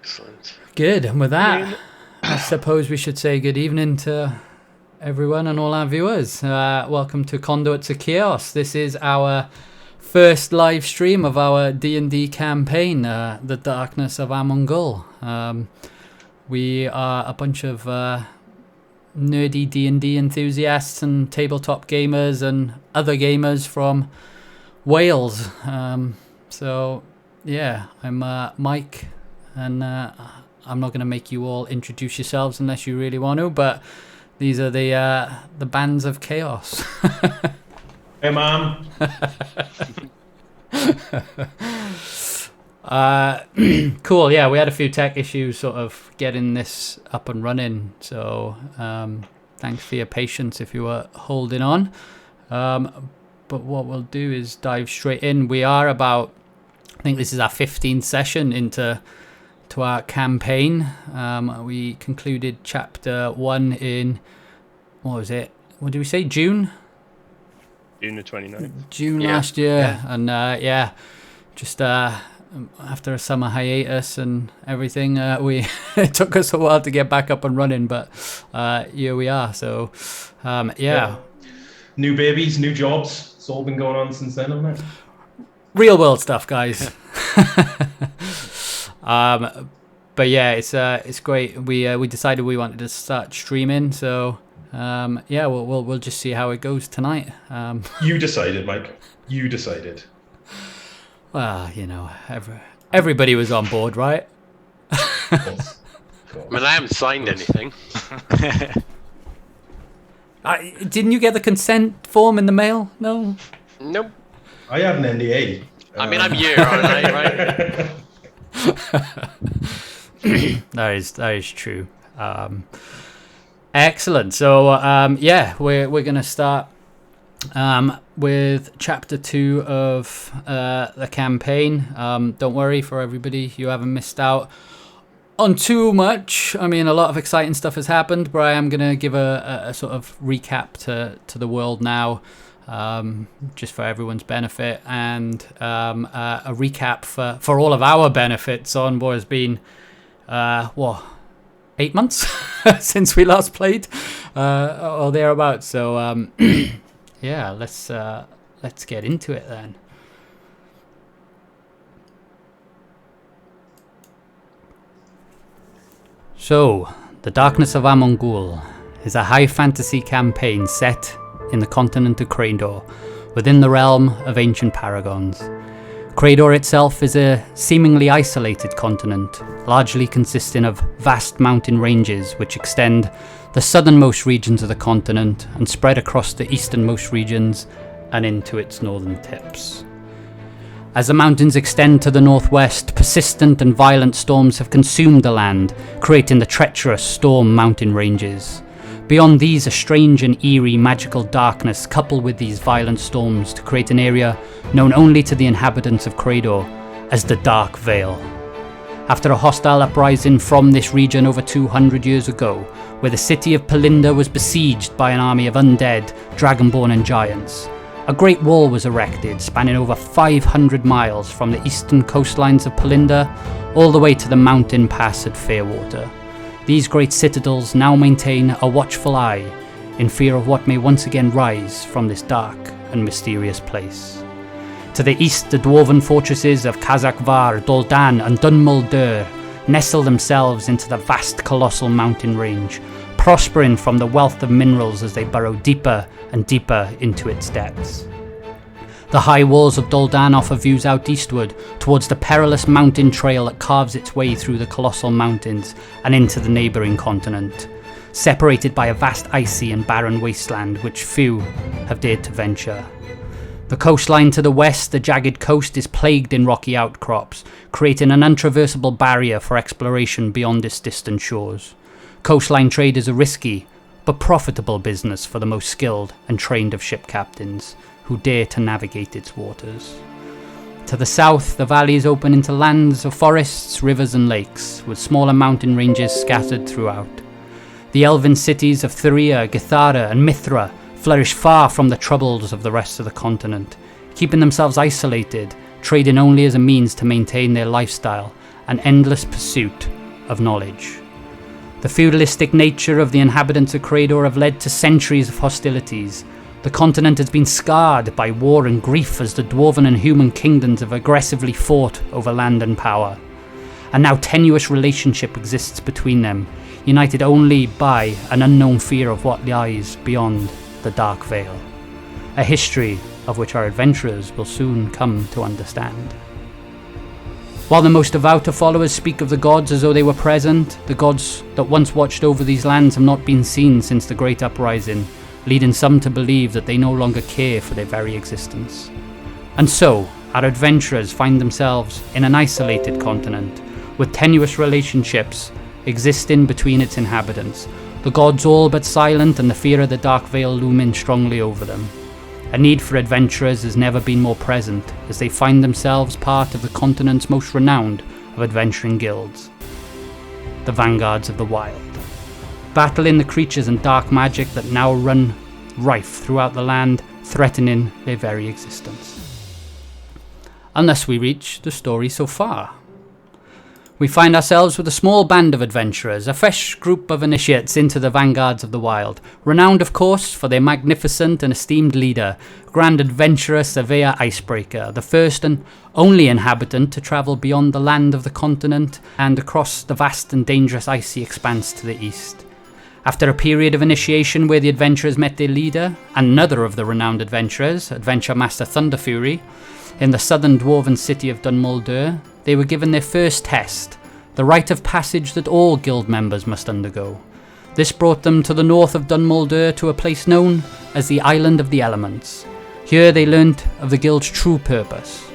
Excellent. Good. And with that, I suppose we should say good evening to everyone and all our viewers. Welcome to Conduits of Chaos. This is our first live stream of our D&D campaign, The Darkness of Amon'Gul. We are a bunch of nerdy D&D enthusiasts and tabletop gamers and other gamers from Wales. So, yeah, I'm Mike, and I'm not going to make you all introduce yourselves unless you really want to, but these are the bands of chaos. Hey, Mom. Cool. Yeah, we had a few tech issues sort of getting this up and running, so thanks for your patience if you were holding on. But what we'll do is dive straight in. We are about, I think this is our 15th session into our campaign. We concluded chapter 1 in, what was it? What did we say? June June the 29th. June last year. And just after a summer hiatus and everything, it took us a while to get back up and running, but here we are. So New babies, new jobs. It's all been going on since then, hasn't it? Real world stuff, guys. But yeah, it's great. We decided we wanted to start streaming, so we'll just see how it goes tonight. You decided, Mike. You decided. Well, everybody was on board, right? I mean, I haven't signed anything. Didn't you get the consent form in the mail? No. Nope. I have an NDA. I mean, I'm here, aren't I? Right? That is true. Excellent. So we're gonna start with chapter 2 of the campaign. Don't worry, for everybody, you haven't missed out on too much. I mean, a lot of exciting stuff has happened, but I am gonna give a sort of recap to the world now, just for everyone's benefit, and a recap for all of our benefits on what has been 8 months since we last played, or thereabouts. So yeah, let's get into it then. So, The Darkness of Amon'Gul is a high fantasy campaign set in the continent of Creydor, within the Realm of Ancient Paragons. Creydor itself is a seemingly isolated continent, largely consisting of vast mountain ranges which extend the southernmost regions of the continent and spread across the easternmost regions and into its northern tips. As the mountains extend to the northwest, persistent and violent storms have consumed the land, creating the treacherous Storm Mountain ranges. Beyond these, a strange and eerie magical darkness coupled with these violent storms to create an area known only to the inhabitants of Creydor as the Dark Vale. After a hostile uprising from this region over 200 years ago, where the city of Palinda was besieged by an army of undead, dragonborn and giants, a great wall was erected spanning over 500 miles from the eastern coastlines of Palinda all the way to the mountain pass at Fairwater. These great citadels now maintain a watchful eye in fear of what may once again rise from this dark and mysterious place. To the east, the dwarven fortresses of Kazakvar, Doldan and Dunmuldur nestle themselves into the vast colossal mountain range, prospering from the wealth of minerals as they burrow deeper and deeper into its depths. The high walls of Doldan offer views out eastward towards the perilous mountain trail that carves its way through the colossal mountains and into the neighbouring continent, separated by a vast icy and barren wasteland which few have dared to venture. The coastline to the west, the jagged coast, is plagued in rocky outcrops, creating an untraversable barrier for exploration beyond its distant shores. Coastline trade is a risky but profitable business for the most skilled and trained of ship captains who dare to navigate its waters. To the south, the valleys open into lands of forests, rivers and lakes, with smaller mountain ranges scattered throughout. The elven cities of Thuria, Githara and Mithra flourish far from the troubles of the rest of the continent, keeping themselves isolated, trading only as a means to maintain their lifestyle an endless pursuit of knowledge. The feudalistic nature of the inhabitants of Creydor have led to centuries of hostilities. The continent has been scarred by war and grief as the dwarven and human kingdoms have aggressively fought over land and power. A now tenuous relationship exists between them, united only by an unknown fear of what lies beyond the Dark Vale. A history of which our adventurers will soon come to understand. While the most devout of followers speak of the gods as though they were present, the gods that once watched over these lands have not been seen since the Great Uprising, leading some to believe that they no longer care for their very existence. And so, our adventurers find themselves in an isolated continent, with tenuous relationships existing between its inhabitants, the gods all but silent and the fear of the Dark Vale looming strongly over them. A need for adventurers has never been more present, as they find themselves part of the continent's most renowned of adventuring guilds, the Vanguards of the Wild, battling the creatures and dark magic that now run rife throughout the land, threatening their very existence. And thus we reach the story so far. We find ourselves with a small band of adventurers, a fresh group of initiates into the Vanguards of the Wild, renowned of course for their magnificent and esteemed leader, Grand Adventurer Surveyor Icebreaker, the first and only inhabitant to travel beyond the land of the continent and across the vast and dangerous icy expanse to the east. After a period of initiation where the adventurers met their leader, and another of the renowned adventurers, Adventure Master Thunderfury, in the southern dwarven city of Dun Muldur, they were given their first test, the rite of passage that all guild members must undergo. This brought them to the north of Dun Muldur to a place known as the Island of the Elements. Here they learnt of the guild's true purpose,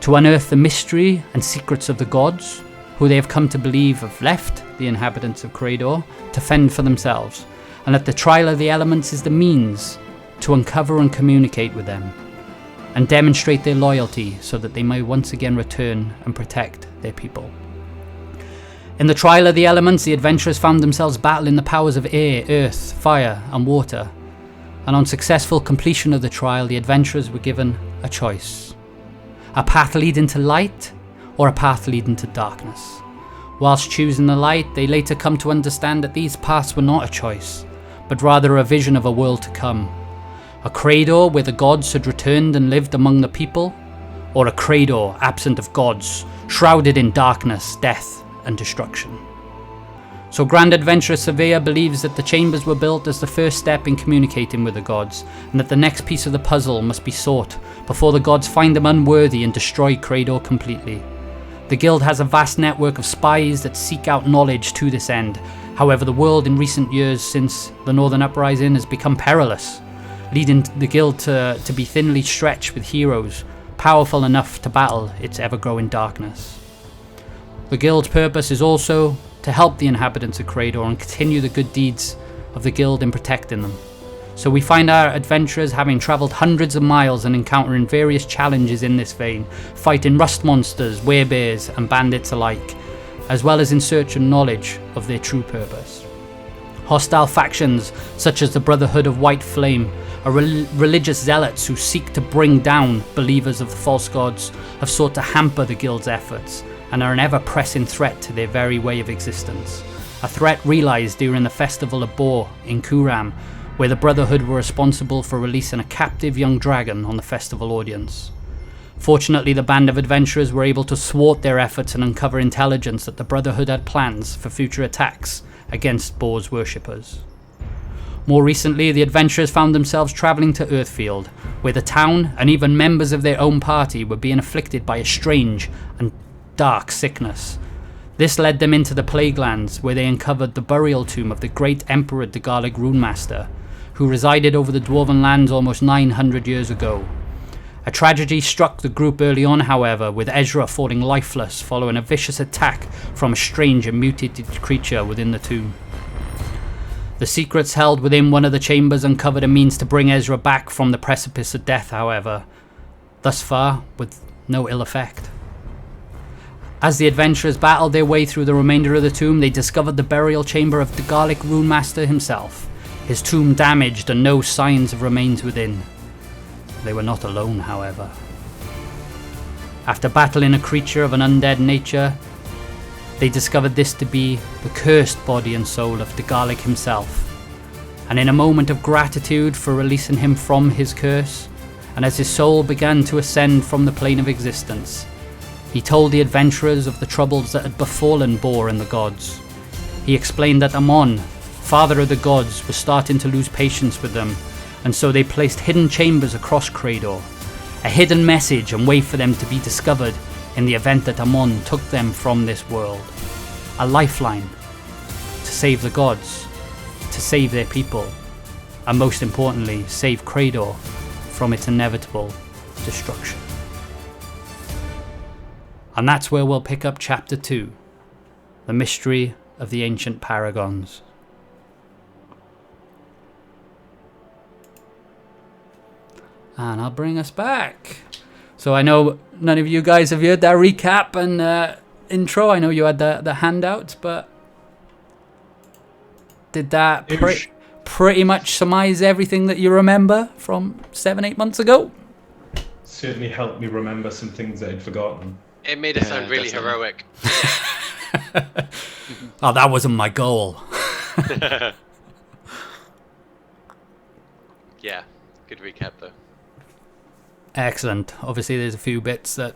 to unearth the mystery and secrets of the gods, who they have come to believe have left the inhabitants of Creydor to fend for themselves, and that the trial of the elements is the means to uncover and communicate with them, and demonstrate their loyalty so that they may once again return and protect their people. In the trial of the elements, the adventurers found themselves battling the powers of air, earth, fire and water, and on successful completion of the trial, the adventurers were given a choice. A path leading to light or a path leading to darkness. Whilst choosing the light, they later come to understand that these paths were not a choice, but rather a vision of a world to come. A Creydor where the gods had returned and lived among the people, or a Creydor absent of gods, shrouded in darkness, death and destruction. So Grand Adventurer Surveyor believes that the chambers were built as the first step in communicating with the gods, and that the next piece of the puzzle must be sought before the gods find them unworthy and destroy Creydor completely. The guild has a vast network of spies that seek out knowledge to this end. However, the world in recent years since the Northern Uprising has become perilous, leading the guild to be thinly stretched with heroes powerful enough to battle its ever-growing darkness. The guild's purpose is also to help the inhabitants of Creydor and continue the good deeds of the guild in protecting them. So we find our adventurers having travelled hundreds of miles and encountering various challenges in this vein, fighting rust monsters, werebears and bandits alike, as well as in search of knowledge of their true purpose. Hostile factions such as the Brotherhood of White Flame are religious zealots who seek to bring down believers of the false gods, have sought to hamper the guild's efforts, and are an ever-pressing threat to their very way of existence. A threat realised during the Festival of Boar in Kuram, where the Brotherhood were responsible for releasing a captive young dragon on the festival audience. Fortunately, the band of adventurers were able to thwart their efforts and uncover intelligence that the Brotherhood had plans for future attacks against Boar's worshippers. More recently, the adventurers found themselves travelling to Earthfield, where the town and even members of their own party were being afflicted by a strange and dark sickness. This led them into the Plaguelands, where they uncovered the burial tomb of the great Emperor Dagalic Runemaster, who resided over the Dwarven lands almost 900 years ago. A tragedy struck the group early on, however, with Ezra falling lifeless following a vicious attack from a strange and mutated creature within the tomb. The secrets held within one of the chambers uncovered a means to bring Ezra back from the precipice of death, however, thus far with no ill effect. As the adventurers battled their way through the remainder of the tomb, they discovered the burial chamber of Dagalic Runemaster himself, his tomb damaged and no signs of remains within. They were not alone, however. After battling a creature of an undead nature, they discovered this to be the cursed body and soul of Dagalik himself. And in a moment of gratitude for releasing him from his curse, and as his soul began to ascend from the plane of existence, he told the adventurers of the troubles that had befallen Bor and the gods. He explained that Amon, father of the gods, was starting to lose patience with them, and so they placed hidden chambers across Creydor, a hidden message and way for them to be discovered in the event that Amon took them from this world. A lifeline to save the gods, to save their people, and most importantly, save Creydor from its inevitable destruction. And that's where we'll pick up Chapter 2, The Mystery of the Ancient Paragons. And I'll bring us back. So I know none of you guys have heard that recap and intro. I know you had the handouts, but did that pretty much surmise everything that you remember from 7-8 months ago? Certainly helped me remember some things that I'd forgotten. It made it sound really heroic. Oh, that wasn't my goal. Yeah, good recap though. Excellent. Obviously, there's a few bits that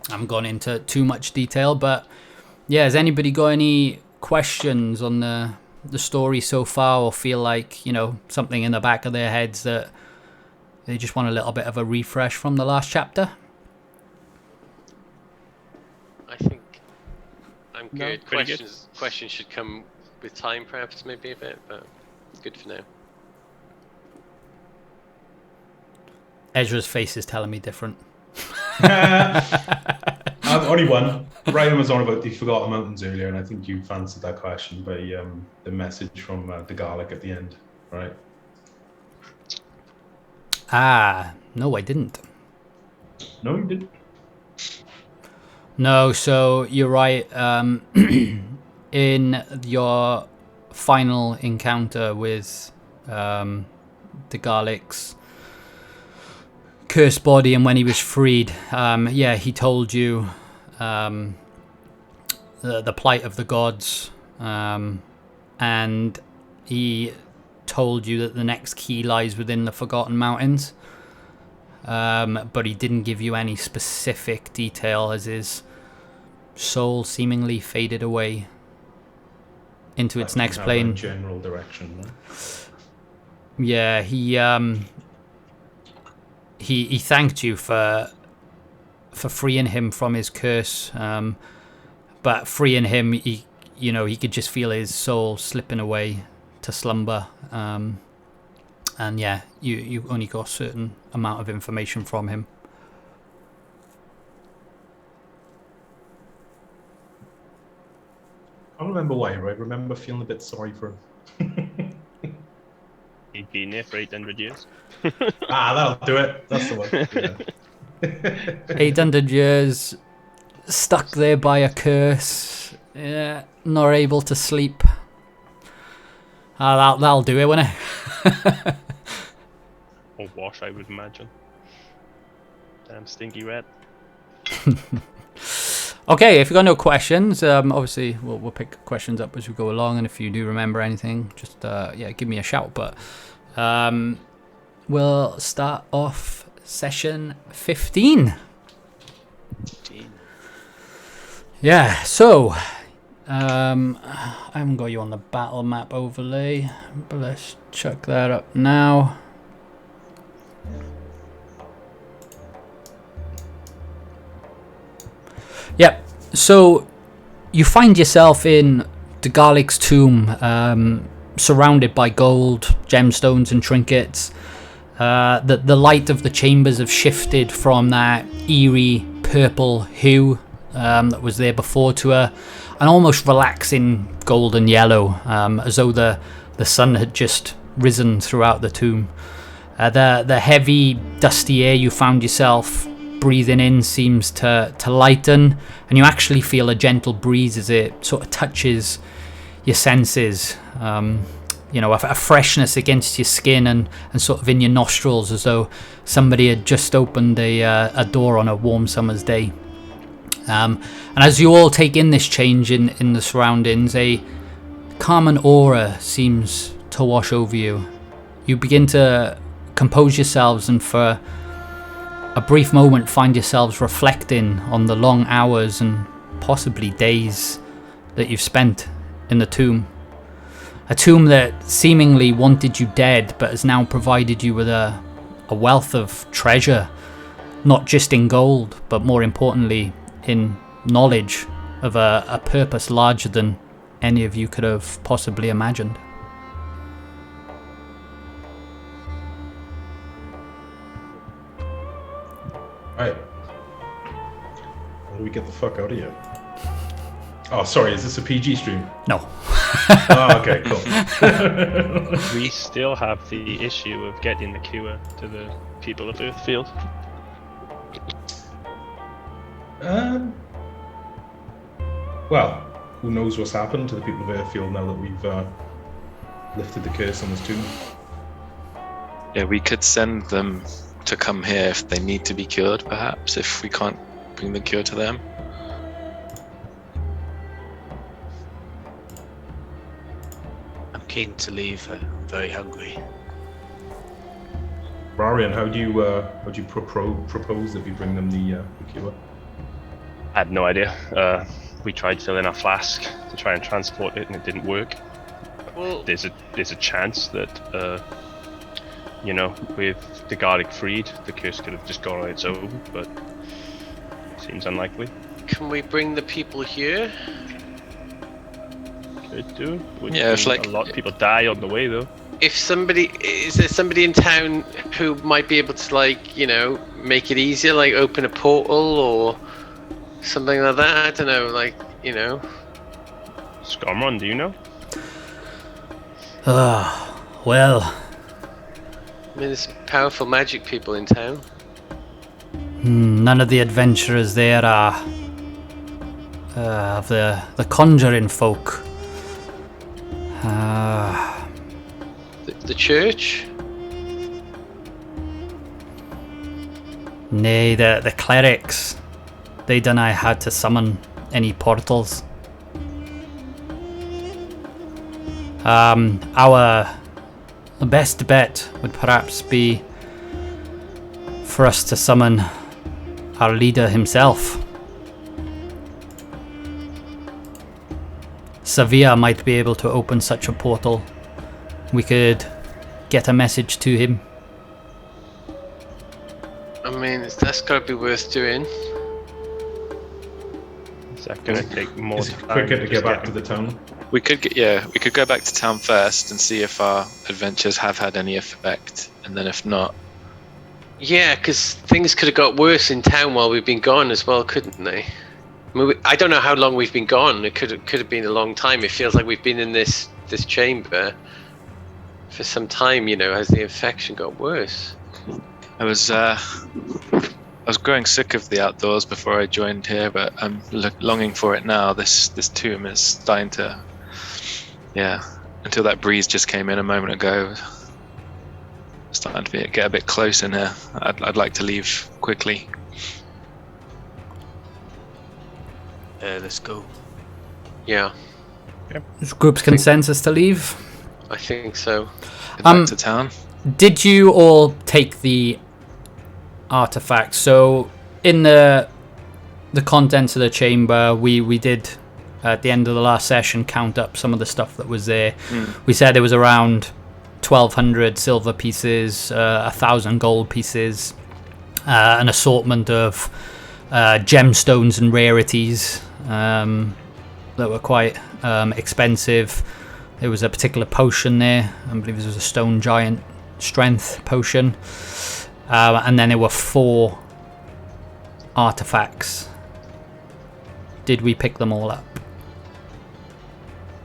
I haven't gone into too much detail, but yeah, has anybody got any questions on the story so far, or feel like, you know, something in the back of their heads that they just want a little bit of a refresh from the last chapter? I think I'm good. No, pretty good. Questions should come with time, perhaps, maybe a bit, but good for now. Ezra's face is telling me different. Only one. Ryan was on about the Forgotten Mountains earlier, and I think you've answered that question by the message from the Garlic at the end, right? Ah, no, I didn't. No, you didn't. No, so you're right. In your final encounter with the Garlic's cursed body, and when he was freed, yeah, he told you the plight of the gods, and he told you that the next key lies within the Forgotten Mountains, but he didn't give you any specific detail as his soul seemingly faded away into its next plane. General direction. No? Yeah, he thanked you for freeing him from his curse, but freeing him, he could just feel his soul slipping away to slumber, and yeah, you only got a certain amount of information from him. I don't remember why, right? I remember feeling a bit sorry for him. He'd been there for 800 years. That'll do it. That's the one. 800 years, stuck there by a curse, yeah, not able to sleep. That'll do it, won't it? Or wash, I would imagine. Damn stinky rat. Okay, if you've got no questions, obviously we'll pick questions up as we go along, and if you do remember anything, just give me a shout. But we'll start off session 15. Yeah, so I haven't got you on the battle map overlay, but let's chuck that up now. Yep, so you find yourself in Dagalik's tomb, surrounded by gold, gemstones and trinkets. The light of the chambers have shifted from that eerie purple hue that was there before to an almost relaxing golden yellow, as though the sun had just risen throughout the tomb. The heavy, dusty air you found yourself breathing in seems to lighten, and you actually feel a gentle breeze as it sort of touches your senses. A freshness against your skin and sort of in your nostrils, as though somebody had just opened a door on a warm summer's day. And as you all take in this change in the surroundings, a calm aura seems to wash over you. You begin to compose yourselves, and for a brief moment find yourselves reflecting on the long hours and possibly days that you've spent in the tomb. A tomb that seemingly wanted you dead, but has now provided you with a wealth of treasure, not just in gold, but more importantly in knowledge of a purpose larger than any of you could have possibly imagined. Right. How do we get the fuck out of here? Oh, sorry, is this a PG stream? No. Oh, okay, cool. We still have the issue of getting the cure to the people of Earthfield. Well, who knows what's happened to the people of Earthfield now that we've lifted the curse on this tomb? Yeah, we could send them to come here if they need to be cured, perhaps, if we can't bring the cure to them. I'm keen to leave. I'm very hungry. Rarian, how do you propose that we bring them the cure? I have no idea. We tried filling our flask to try and transport it, and it didn't work. Well, There's a chance that with the garlic freed, the curse could have just gone on its own, but it seems unlikely. can we bring the people here? Could do. Would Yeah, it's mean like- a lot of people die on the way though. Is there somebody in town who might be able to, like, make it easier, like open a portal or something like that? I don't know, like, Scarmon, do you know? Well, I mean, there's some powerful magic people in town. none of the adventurers there are of the conjuring folk. The church? Nay, the clerics. They deny how to summon any portals. Our best bet would perhaps be for us to summon our leader himself. Sevilla might be able to open such a portal. We could get a message to him. I mean, that's got to be worth doing. Is that going to take more Is it time? quicker to just get back to getting- the town? We could go back to town first and see if our adventures have had any effect, and then if not, Yeah, because things could have got worse in town while we've been gone as well, couldn't they? I mean, I don't know how long we've been gone. It could have been a long time. It feels like we've been in this chamber for some time. As the infection got worse. I was growing sick of the outdoors before I joined here, but I'm longing for it now. This tomb is starting to, until that breeze just came in a moment ago, starting to get a bit close in here. I'd like to leave quickly. Let's go. Yeah, Is group's consensus to leave? I think so. Get back to town. Did you all take the artifacts? So in the contents of the chamber, we did at the end of the last session count up some of the stuff that was there. We said it was around 1,200 silver pieces, 1,000 gold pieces, an assortment of gemstones and rarities that were quite expensive. There was a particular potion there. I believe it was a stone giant strength potion. And then there were 4 artifacts. Did we pick them all up?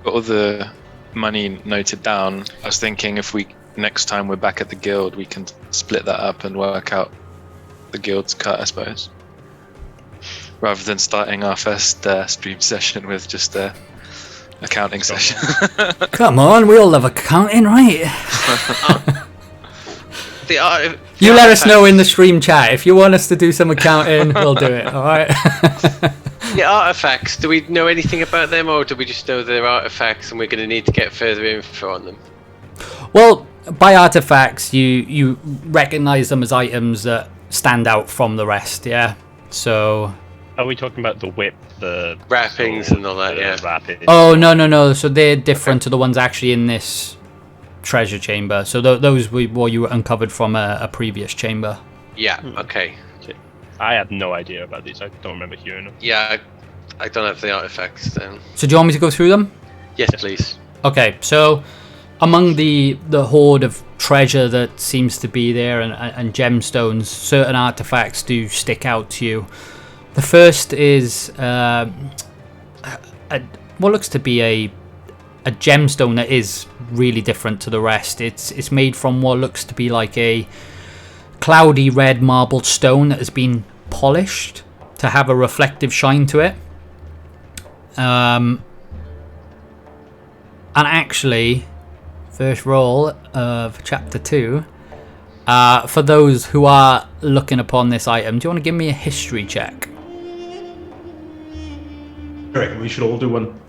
Got all the money noted down. I was thinking if next time we're back at the guild, we can split that up and work out the guild's cut, I suppose. Rather than starting our first stream session with just a accounting session. Come on, we all love accounting, right? You let us know in the stream chat if you want us to do some accounting. We'll do it. All right. The artifacts, do we know anything about them, or do we just know they're artifacts and we're going to need to get further info on them? Well, by artifacts, you recognize them as items that stand out from the rest, yeah? So... Are we talking about the whip, the... Wrappings sword, and all that, the yeah. Rapid? Oh, no. So they're different to the ones actually in this treasure chamber. So those were what you uncovered from a previous chamber. Yeah, okay. I have no idea about these. I don't remember hearing them. Yeah, I don't have the artifacts then. So do you want me to go through them? Yes, please. Okay, so among the hoard of treasure that seems to be there and gemstones, certain artifacts do stick out to you. The first is what looks to be a gemstone that is really different to the rest. It's made from what looks to be like a cloudy red marbled stone that has been polished to have a reflective shine to it. And actually, first roll of chapter 2, for those who are looking upon this item, do you want to give me a history check? I reckon we should all do one.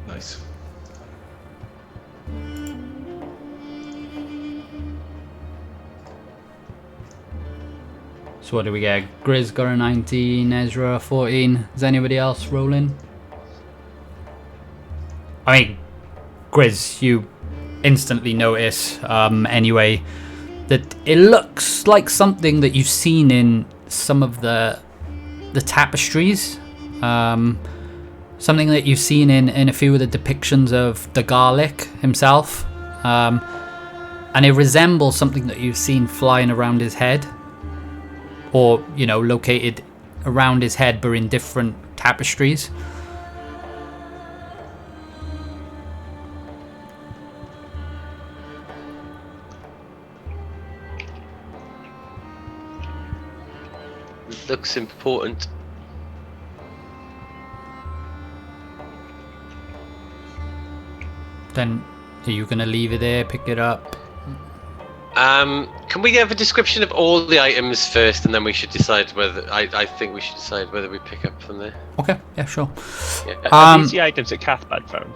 Nice. So what do we get? Grizz got a 19, Ezra a 14. Is anybody else rolling? I mean, Grizz, you instantly notice anyway that it looks like something that you've seen in some of the tapestries. Something that you've seen in a few of the depictions of the garlic himself. And it resembles something that you've seen flying around his head. Or, you know, located around his head but in different tapestries. It looks important. Then are you going to leave it there, pick it up? Can we have a description of all the items first, and then we should decide whether... I think we should decide whether we pick up from there. Okay, yeah, sure. Yeah. Are these the items that Cathbad found?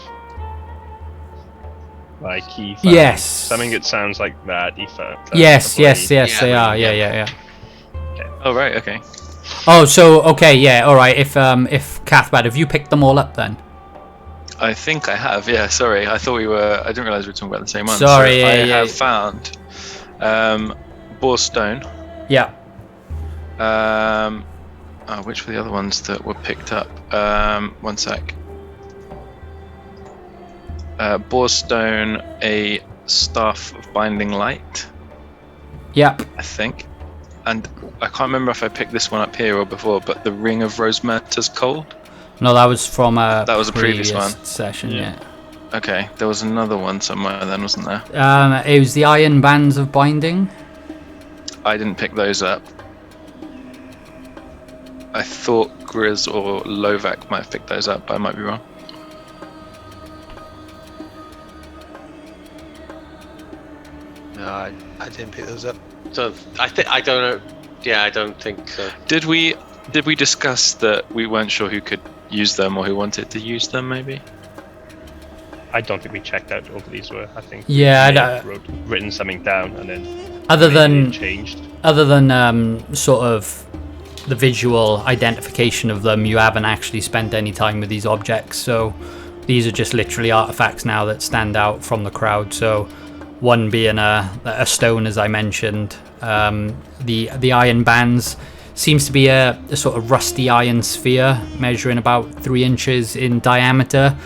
Like he found Yes. something that sounds like that he found. Yes, a blade. they Yeah, are. Yeah. Oh right, okay. Oh, so okay, yeah, all right. If Cathbad, have you picked them all up then? I think I have. Yeah, sorry. I thought we were. I didn't realize we were talking about the same one. Sorry, So I yeah. have found Boarstone. Yeah. Which were the other ones that were picked up? One sec. Boarstone, a staff of binding light, Yep. I think. And I can't remember if I picked this one up here or before, but the Ring of Rosemerta's Cold. No, that was from That was a previous one. session. Yeah. Okay, there was another one somewhere then, wasn't there? It was the Iron Bands of Binding. I didn't pick those up. I thought Grizz or Lovak might have picked those up, but I might be wrong. No, I didn't pick those up. So I don't know. Yeah, I don't think so. Did we discuss that we weren't sure who could use them or who wanted to use them? Maybe. I don't think we checked out what these were. I think Yeah, we I may have written something down and then Other maybe than it changed. sort of the visual identification of them, you haven't actually spent any time with these objects. So these are just literally artifacts now that stand out from the crowd. So one being a stone, as I mentioned. The iron bands seems to be a sort of rusty iron sphere measuring about 3 inches in diameter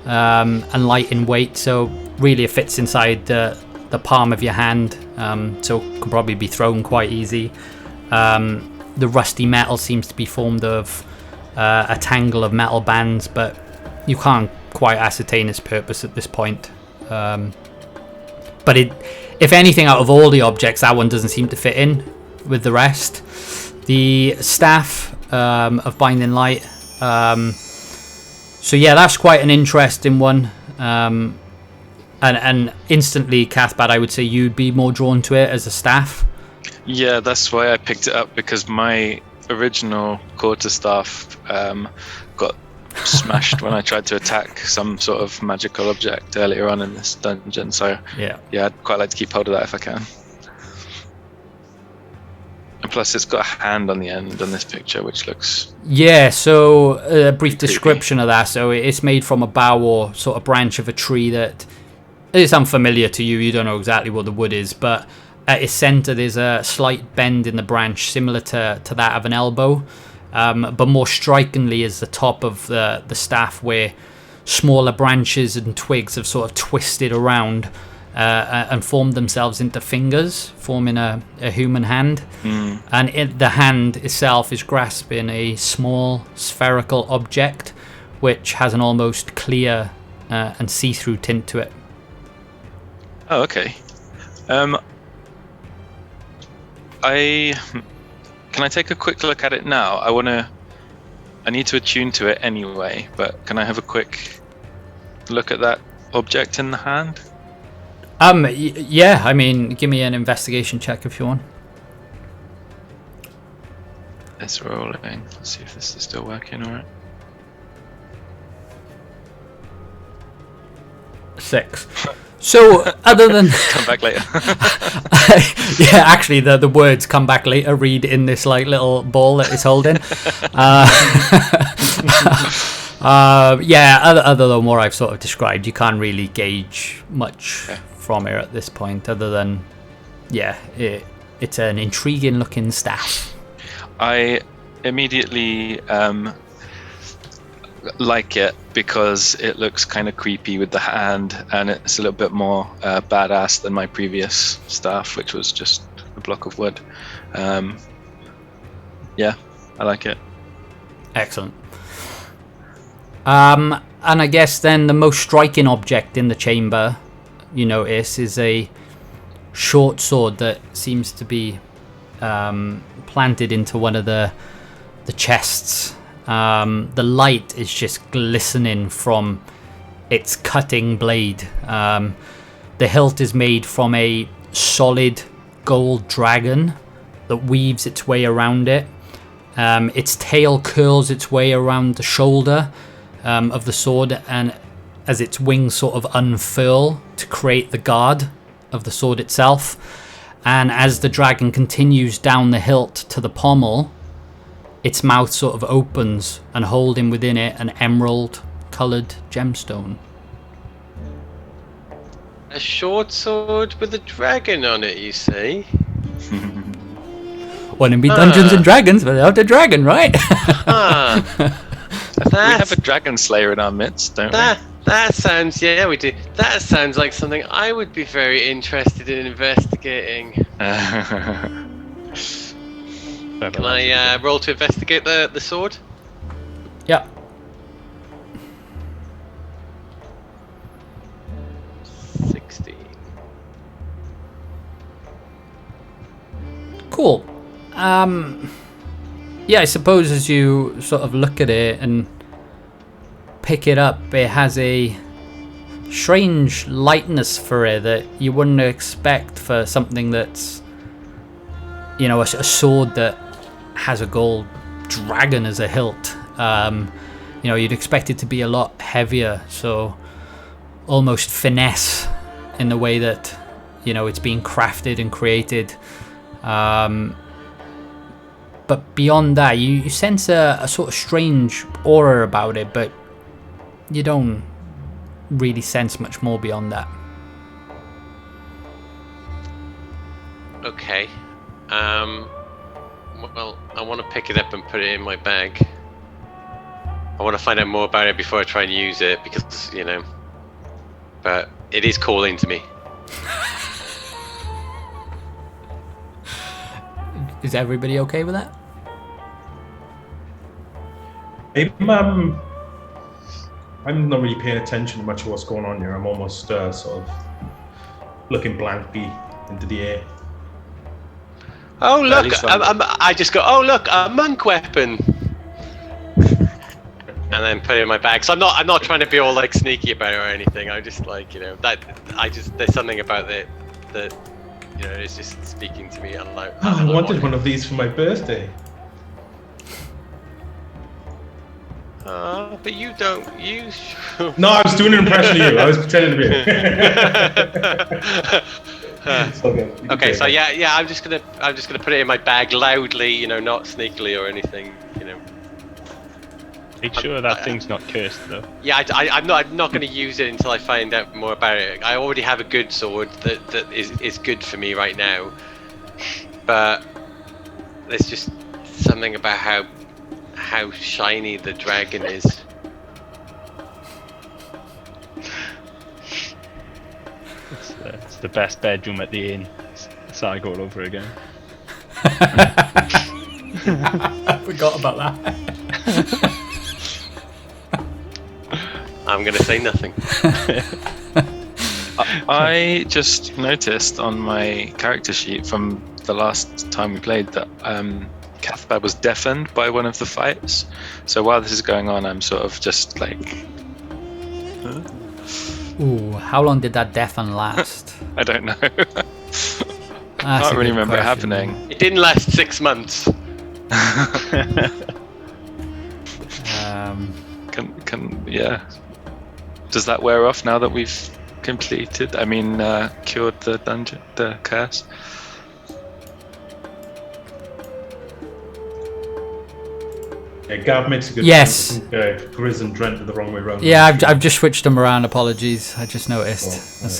and light in weight. So really it fits inside the palm of your hand, so it can probably be thrown quite easy. The rusty metal seems to be formed of a tangle of metal bands, but you can't quite ascertain its purpose at this point. But if anything, out of all the objects, that one doesn't seem to fit in with the rest. The staff of Binding Light. So yeah, that's quite an interesting one. And instantly, Cathbad, I would say you'd be more drawn to it as a staff. Yeah, that's why I picked it up, because my original quarterstaff got smashed when I tried to attack some sort of magical object earlier on in this dungeon. So Yeah. I'd quite like to keep hold of that if I can. And plus, it's got a hand on the end on this picture, which looks... Yeah, so a brief Creepy. description of that. So it's made from a bough or sort of branch of a tree that is unfamiliar to you. You don't know exactly what the wood is, but at its center there's a slight bend in the branch similar to that of an elbow, but more strikingly is the top of the staff, where smaller branches and twigs have sort of twisted around and formed themselves into fingers, forming a human hand. And the hand itself is grasping a small spherical object which has an almost clear and see-through tint to it. Oh, okay. Can I take a quick look at it now? I need to attune to it anyway, but can I have a quick look at that object in the hand? Yeah, I mean, give me an investigation check if you want. It's rolling. Let's see if this is still working all right. 6. So, other than... Come back later. Yeah, actually, the words "come back later" read in this like little ball that it's holding. Yeah, other than what I've sort of described, you can't really gauge much from it at this point, other than, yeah, it's an intriguing looking staff. I immediately like it because it looks kind of creepy with the hand, and it's a little bit more badass than my previous staff, which was just a block of wood. Yeah, I like it. Excellent. And I guess then the most striking object in the chamber, you notice, is a short sword that seems to be planted into one of the chests. The light is just glistening from its cutting blade. The hilt is made from a solid gold dragon that weaves its way around it. Its tail curls its way around the shoulder of the sword, and as its wings sort of unfurl to create the guard of the sword itself. And as the dragon continues down the hilt to the pommel, its mouth sort of opens and holding within it an emerald coloured gemstone. A short sword with a dragon on it, you say? Wouldn't be Dungeons and Dragons without a dragon, right? We have a dragon slayer in our midst, don't we? That sounds, yeah, we do. That sounds like something I would be very interested in investigating. Can I roll to investigate the sword? Yeah. Cool. Yeah, I suppose as you sort of look at it and pick it up, it has a strange lightness for it that you wouldn't expect for something that's, you know, a sword that has a gold dragon as a hilt. You know, you'd expect it to be a lot heavier, so almost finesse in the way that, you know, it's being crafted and created. But beyond that, you sense a sort of strange aura about it, but you don't really sense much more beyond that. Okay. Well, I want to pick it up and put it in my bag. I want to find out more about it before I try and use it, because, you know, but it is calling to me. Is everybody okay with that? I'm not really paying attention to much of what's going on here. I'm almost sort of looking blankly into the air. Oh look! I just go. Oh look! A monk weapon. and then put it in my bag. So I'm not trying to be all like sneaky about it or anything. I just like, you know, there's something about it that, you know, it's just speaking to me. I'm like, I wanted one of these for my birthday. But you don't. No, I was doing an impression of you. I was pretending to be you. It's okay. Okay, so yeah, I'm just gonna put it in my bag loudly, you know, not sneakily or anything, you know. Make sure that thing's not cursed, though. Yeah, I'm not going to use it until I find out more about it. I already have a good sword that is good for me right now, but there's just something about how shiny the dragon is. It's the best bedroom at the inn. It's like all over again. I forgot about that. I'm going to say nothing. I just noticed on my character sheet from the last time we played that Cathbad was deafened by one of the fights. So while this is going on, I'm sort of just like... Huh? Ooh, how long did that deafen last? I don't know. That's Can't a really good remember it question. happening. It didn't last 6 months. Yeah. Does that wear off now that we've completed? I mean, cured the dungeon, the curse? Yeah, Gav makes a good Yes. point. Grizz and Drent are the wrong way around. Yeah, I've just switched them around. Apologies, I just noticed. It's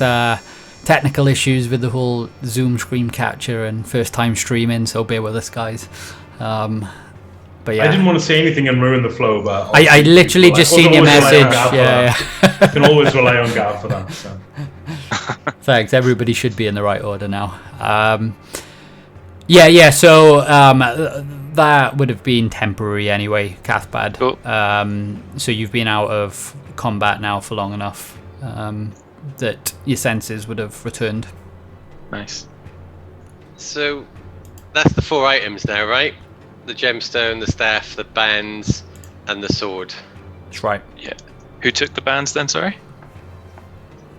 technical issues with the whole Zoom screen capture and first time streaming, so bear with us, guys. But yeah, I didn't want to say anything and ruin the flow, but I literally just seen your message. Yeah. You can always rely on Gav for that. So. Thanks. Everybody should be in the right order now. Yeah. So that would have been temporary anyway, Cathbad. Cool. So you've been out of combat now for long enough that your senses would have returned. Nice. So that's the 4 items now, right? The gemstone, the staff, the bands, and the sword. That's right. Yeah. Who took the bands then, sorry?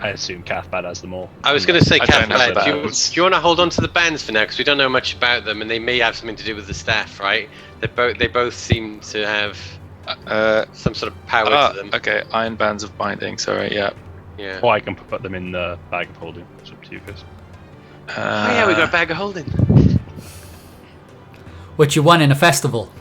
I assume Cathbad has them all. I was going to say, I don't have Cathbad, do bands. you want to hold on to the bands for now? Because we don't know much about them, and they may have something to do with the staff, right? They both seem to have some sort of power to them. Okay, iron bands of binding, sorry, yeah. Yeah. Or I can put them in the bag of holding. It's up to you guys. Oh yeah, we got a bag of holding. Which you won in a festival.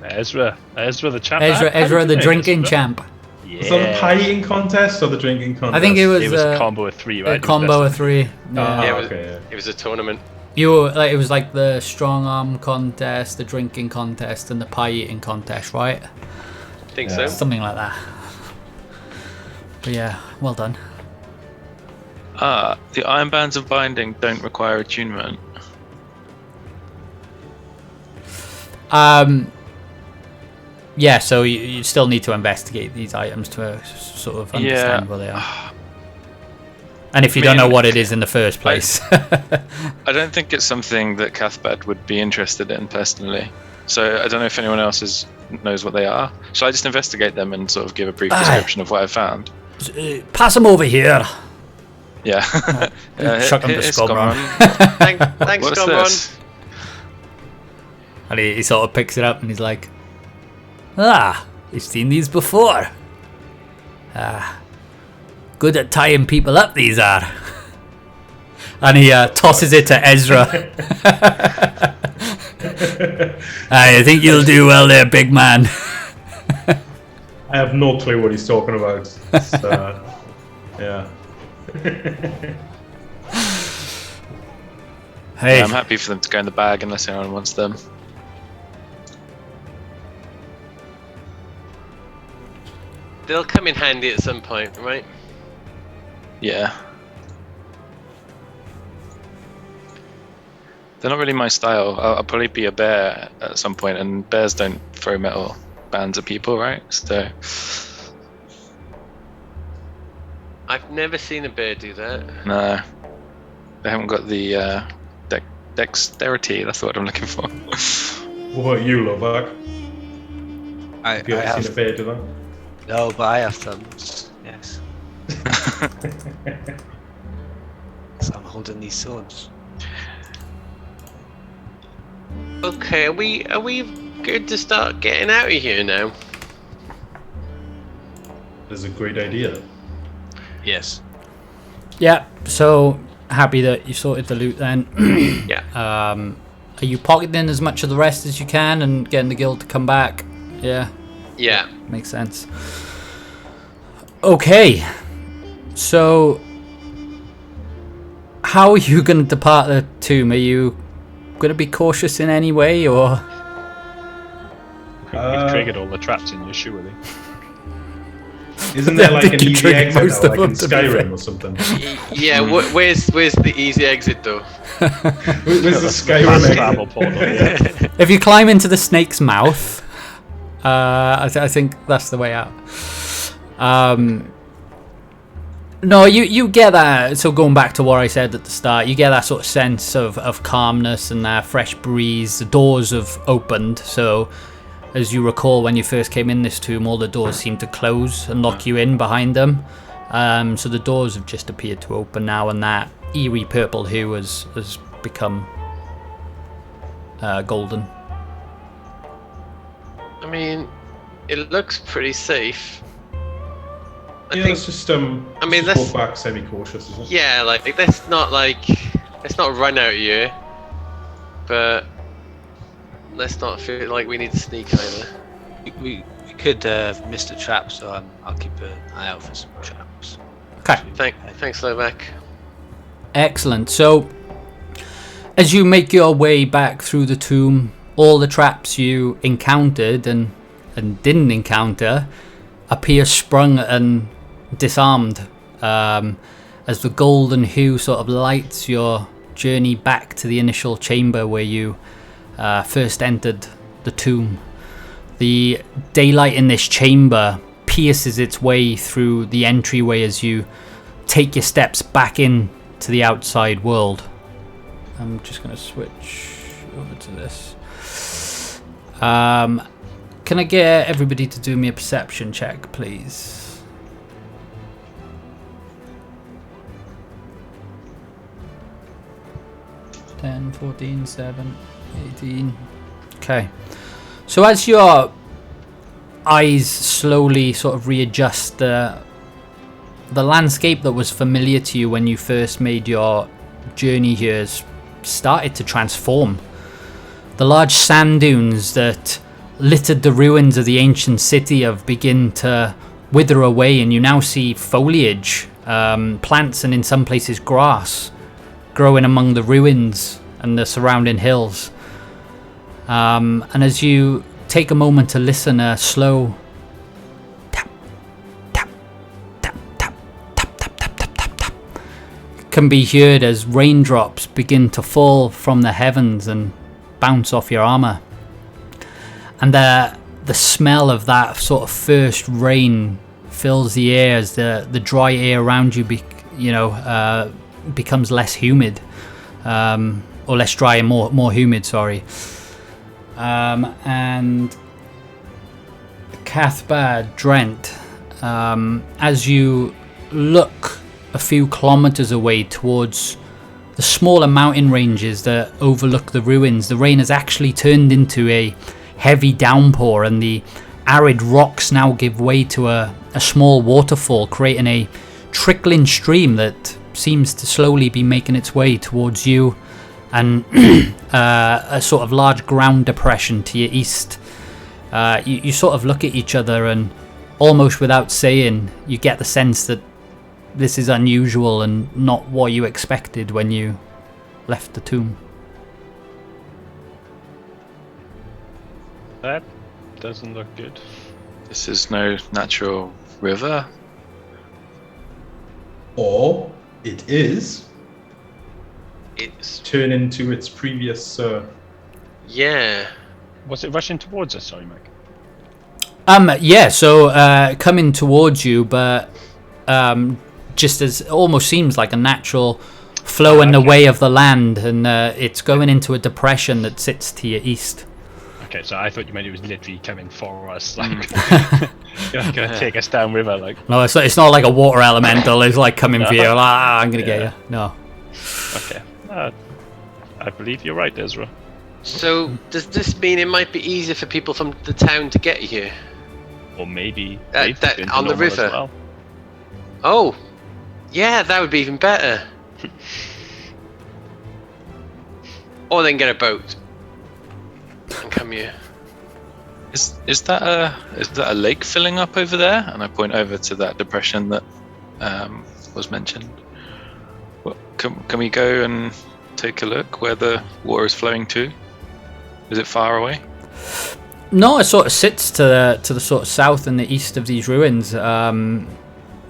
Ezra the champ. Ezra the drinking champ. Yeah. Was that the pie eating contest or the drinking contest? I think it was a combo of 3, right? a combo of 3. Yeah. Yeah, okay. it was a tournament. You were, like, it was like the strong arm contest, the drinking contest, and the pie eating contest, right? I think Yeah. so. Something like that. But yeah, well done. The iron bands of binding don't require attunement. Yeah, so you still need to investigate these items to sort of understand where they are. And if you don't know what it is in the first place. I don't think it's something that Cathbad would be interested in personally. So I don't know if anyone else knows what they are. Shall I just investigate them and sort of give a brief description of what I found? Pass them over here. Yeah. Chuck them to here's Scumron. Thanks, What's Scumron. this? And he sort of picks it up and he's like, you've seen these before. Good at tying people up, these are. And he tosses it to Ezra. I think you'll do well there, big man. I have no clue what he's talking about. It's, yeah. Hey, Yeah, I'm happy for them to go in the bag unless anyone wants them. They'll come in handy at some point, right? Yeah. They're not really my style. I'll probably be a bear at some point, and bears don't throw metal bands at people, right? So I've never seen a bear do that. no, they haven't got the dexterity. That's the word I'm looking for. What about you, Lovak? Have you ever have seen a bear do that? no, but I have thumbs. Yes, so I'm holding these swords. Okay, are we good to start getting out of here now? That's a great idea. Yes. Yeah, so happy that you sorted the loot then. Yeah. Are you pocketing as much of the rest as you can and getting the guild to come back? Yeah, Yeah. makes sense. Okay, so how are you going to depart the tomb? Are you going to be cautious in any way, or? You've triggered all the traps in your shoe, really. Isn't there I like think an you easy triggered exit most now, of like in them, to be fair. Skyrim or something? Yeah. Where's the easy exit though? Where's the Skyrim Fast exit? travel portal, yeah. If you climb into the snake's mouth, I think that's the way out. No, you get that. So going back to what I said at the start, you get that sort of sense of calmness and that fresh breeze. The doors have opened, so as you recall when you first came in this tomb, all the doors seemed to close and lock you in behind them. So the doors have just appeared to open now, and that eerie purple hue has become golden. I mean, it looks pretty safe. I Yeah, think. let's just let's- walk back semi-cautious, isn't it? Yeah, let's not run out of here, but let's not feel like we need to sneak either. We could miss the trap, so I'll keep an eye out for some traps. Okay. Thanks, Slovak. Excellent. So, as you make your way back through the tomb, all the traps you encountered and didn't encounter appear sprung and disarmed, as the golden hue sort of lights your journey back to the initial chamber where you first entered the tomb. The daylight in this chamber pierces its way through the entryway as you take your steps back in to the outside world. I'm just going to switch over to this. Can I get everybody to do me a perception check, please? (10, 14, 7, 18). Okay. So as your eyes slowly sort of readjust, the landscape that was familiar to you when you first made your journey here has started to transform. The large sand dunes that littered the ruins of the ancient city have begun to wither away, and you now see foliage, plants, and in some places grass growing among the ruins and the surrounding hills. And as you take a moment to listen, a slow tap, tap, tap, tap, tap, tap, tap, tap, tap, tap can be heard as raindrops begin to fall from the heavens and bounce off your armor. And the smell of that sort of first rain fills the air as the dry air around you becomes less humid, or less dry and more humid, sorry. And Cathbad, Drent, as you look a few kilometers away towards the smaller mountain ranges that overlook the ruins, the rain has actually turned into a heavy downpour, and the arid rocks now give way to a small waterfall, creating a trickling stream that seems to slowly be making its way towards you, and a sort of large ground depression to your east. You sort of look at each other, and almost without saying, you get the sense that this is unusual and not what you expected when you left the tomb. That doesn't look good. This is no natural river. Or it is It's turn into its previous. yeah. Was it rushing towards us? Sorry, Mike. Yeah, so coming towards you, but just as it almost seems like a natural flow in the way of the land, and it's going into a depression that sits to your east. Okay, so I thought you meant it was literally coming for us, like gonna take us downriver, like. No, it's not like a water elemental. It's like coming for you. Like, I'm gonna get you. No. Okay. I believe you're right, Ezra. So does this mean it might be easier for people from the town to get here? Or maybe That- they've been to on the normal as river. well. Oh, yeah, that would be even better. Or they can get a boat and come here. Is that a lake filling up over there? And I point over to that depression that was mentioned. Well, can we go and take a look where the water is flowing to? Is it far away? No, it sort of sits to the sort of south and the east of these ruins.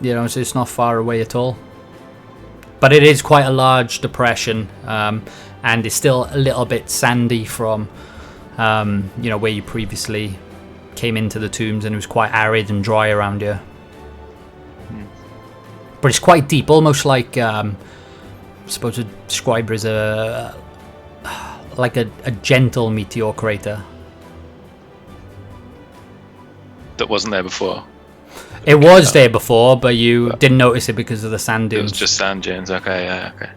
You know, so it's not far away at all. But it is quite a large depression, and it's still a little bit sandy from, you know, where you previously came into the tombs, and it was quite arid and dry around here. But it's quite deep, almost like I suppose to describe it as a gentle meteor crater. That wasn't there before. It was there before, but you didn't notice it because of the sand It was dunes. just sand dunes. Okay, yeah, okay.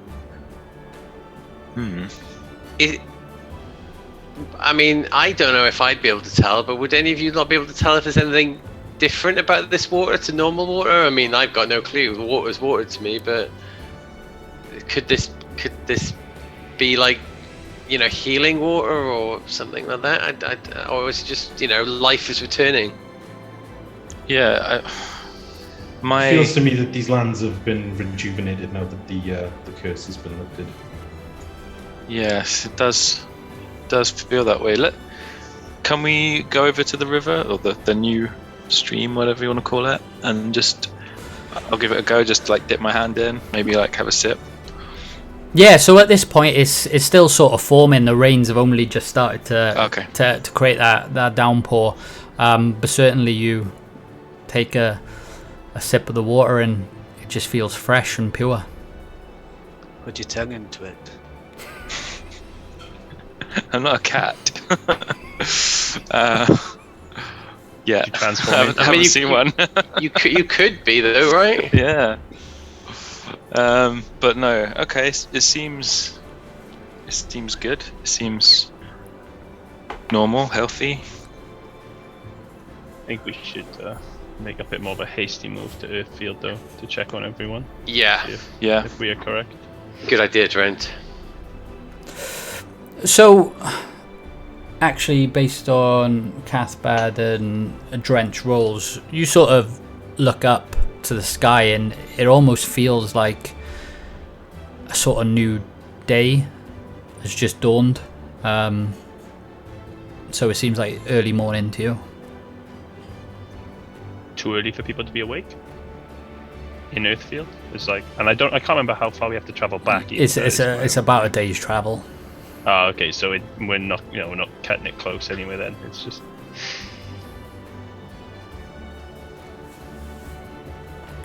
I mean, I don't know if I'd be able to tell, but would any of you not be able to tell if there's anything different about this water to normal water? I mean, I've got no clue. The water's water to me, but could this be like, you know, healing water or something like that? Or is it just, you know, life is returning? Yeah, It feels to me that these lands have been rejuvenated now that the curse has been lifted. Yes, it does feel that way. Can we go over to the river or the new stream, whatever you want to call it, and I'll give it a go. Just like dip my hand in, maybe like have a sip. Yeah, so at this point, it's still sort of forming. The rains have only just started to create that downpour. But certainly you take a sip of the water and it just feels fresh and pure. Put your tongue into it. I'm not a cat. Yeah, transform I haven't seen one. you could be though, right? Yeah. But no. Okay. It seems good. It seems normal, healthy. I think we should make a bit more of a hasty move to Earthfield, though, to check on everyone. Yeah. If we are correct. Good idea, Trent. So, actually, based on Cathbad and Drench rolls, you sort of look up to the sky and it almost feels like a sort of new day has just dawned. So it seems like early morning to you. Too early for people to be awake in Earthfield. It's like, and I can't remember how far we have to travel back. It's about a day's travel. Oh, okay. So we're not cutting it close anyway. Then it's just.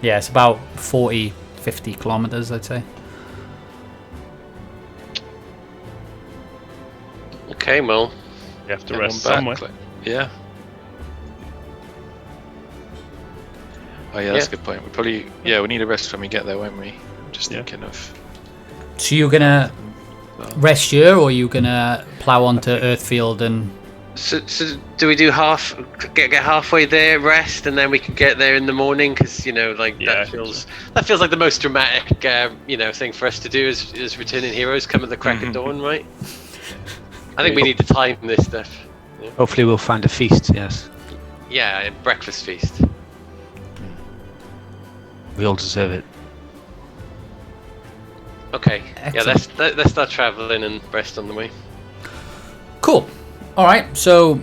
Yeah, it's about 40, 50 kilometers, I'd say. Okay, well, We have to Head rest on back. somewhere. Yeah. Oh yeah, that's a good point. We probably we need a rest when we get there, won't we? I'm just thinking of. So you're gonna rest here, or are you gonna plow onto Earthfield and? So do we do get halfway there, rest, and then we can get there in the morning? Because that feels like the most dramatic thing for us to do is returning heroes come at the crack of dawn, right? I think we need to time this stuff. Yeah. Hopefully we'll find a feast, yes. Yeah, a breakfast feast. We all deserve it. Okay. Excellent. Yeah, let's start traveling and rest on the way. Cool. All right. So,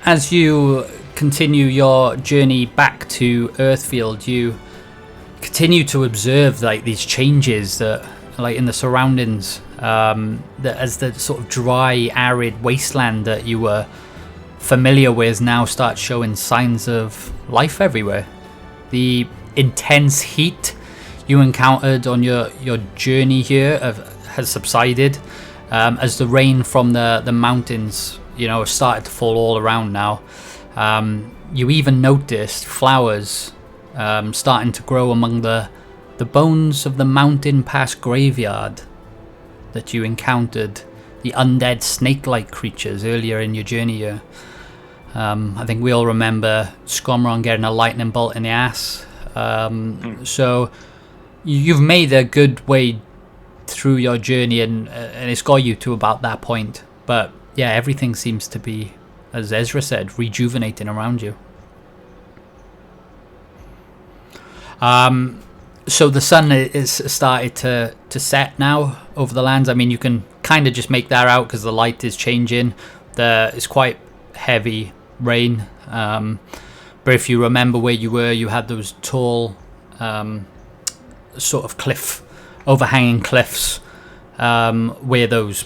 as you continue your journey back to Earthfield, you continue to observe these changes that, in the surroundings, that as the sort of dry, arid wasteland that you were familiar with now starts showing signs of life everywhere. The intense heat you encountered on your journey here has subsided as the rain from the mountains started to fall all around now. You even noticed flowers starting to grow among the bones of the mountain pass graveyard that you encountered, the undead snake-like creatures earlier in your journey here. I think we all remember Scomron getting a lightning bolt in the ass. So you've made a good way through your journey, and it's got you to about that point. But yeah, everything seems to be, as Ezra said, rejuvenating around you. So the sun is started to set now over the lands. I mean, you can kind of just make that out because the light is changing. It's quite heavy rain. But if you remember where you were, you had those tall sort of overhanging cliffs where those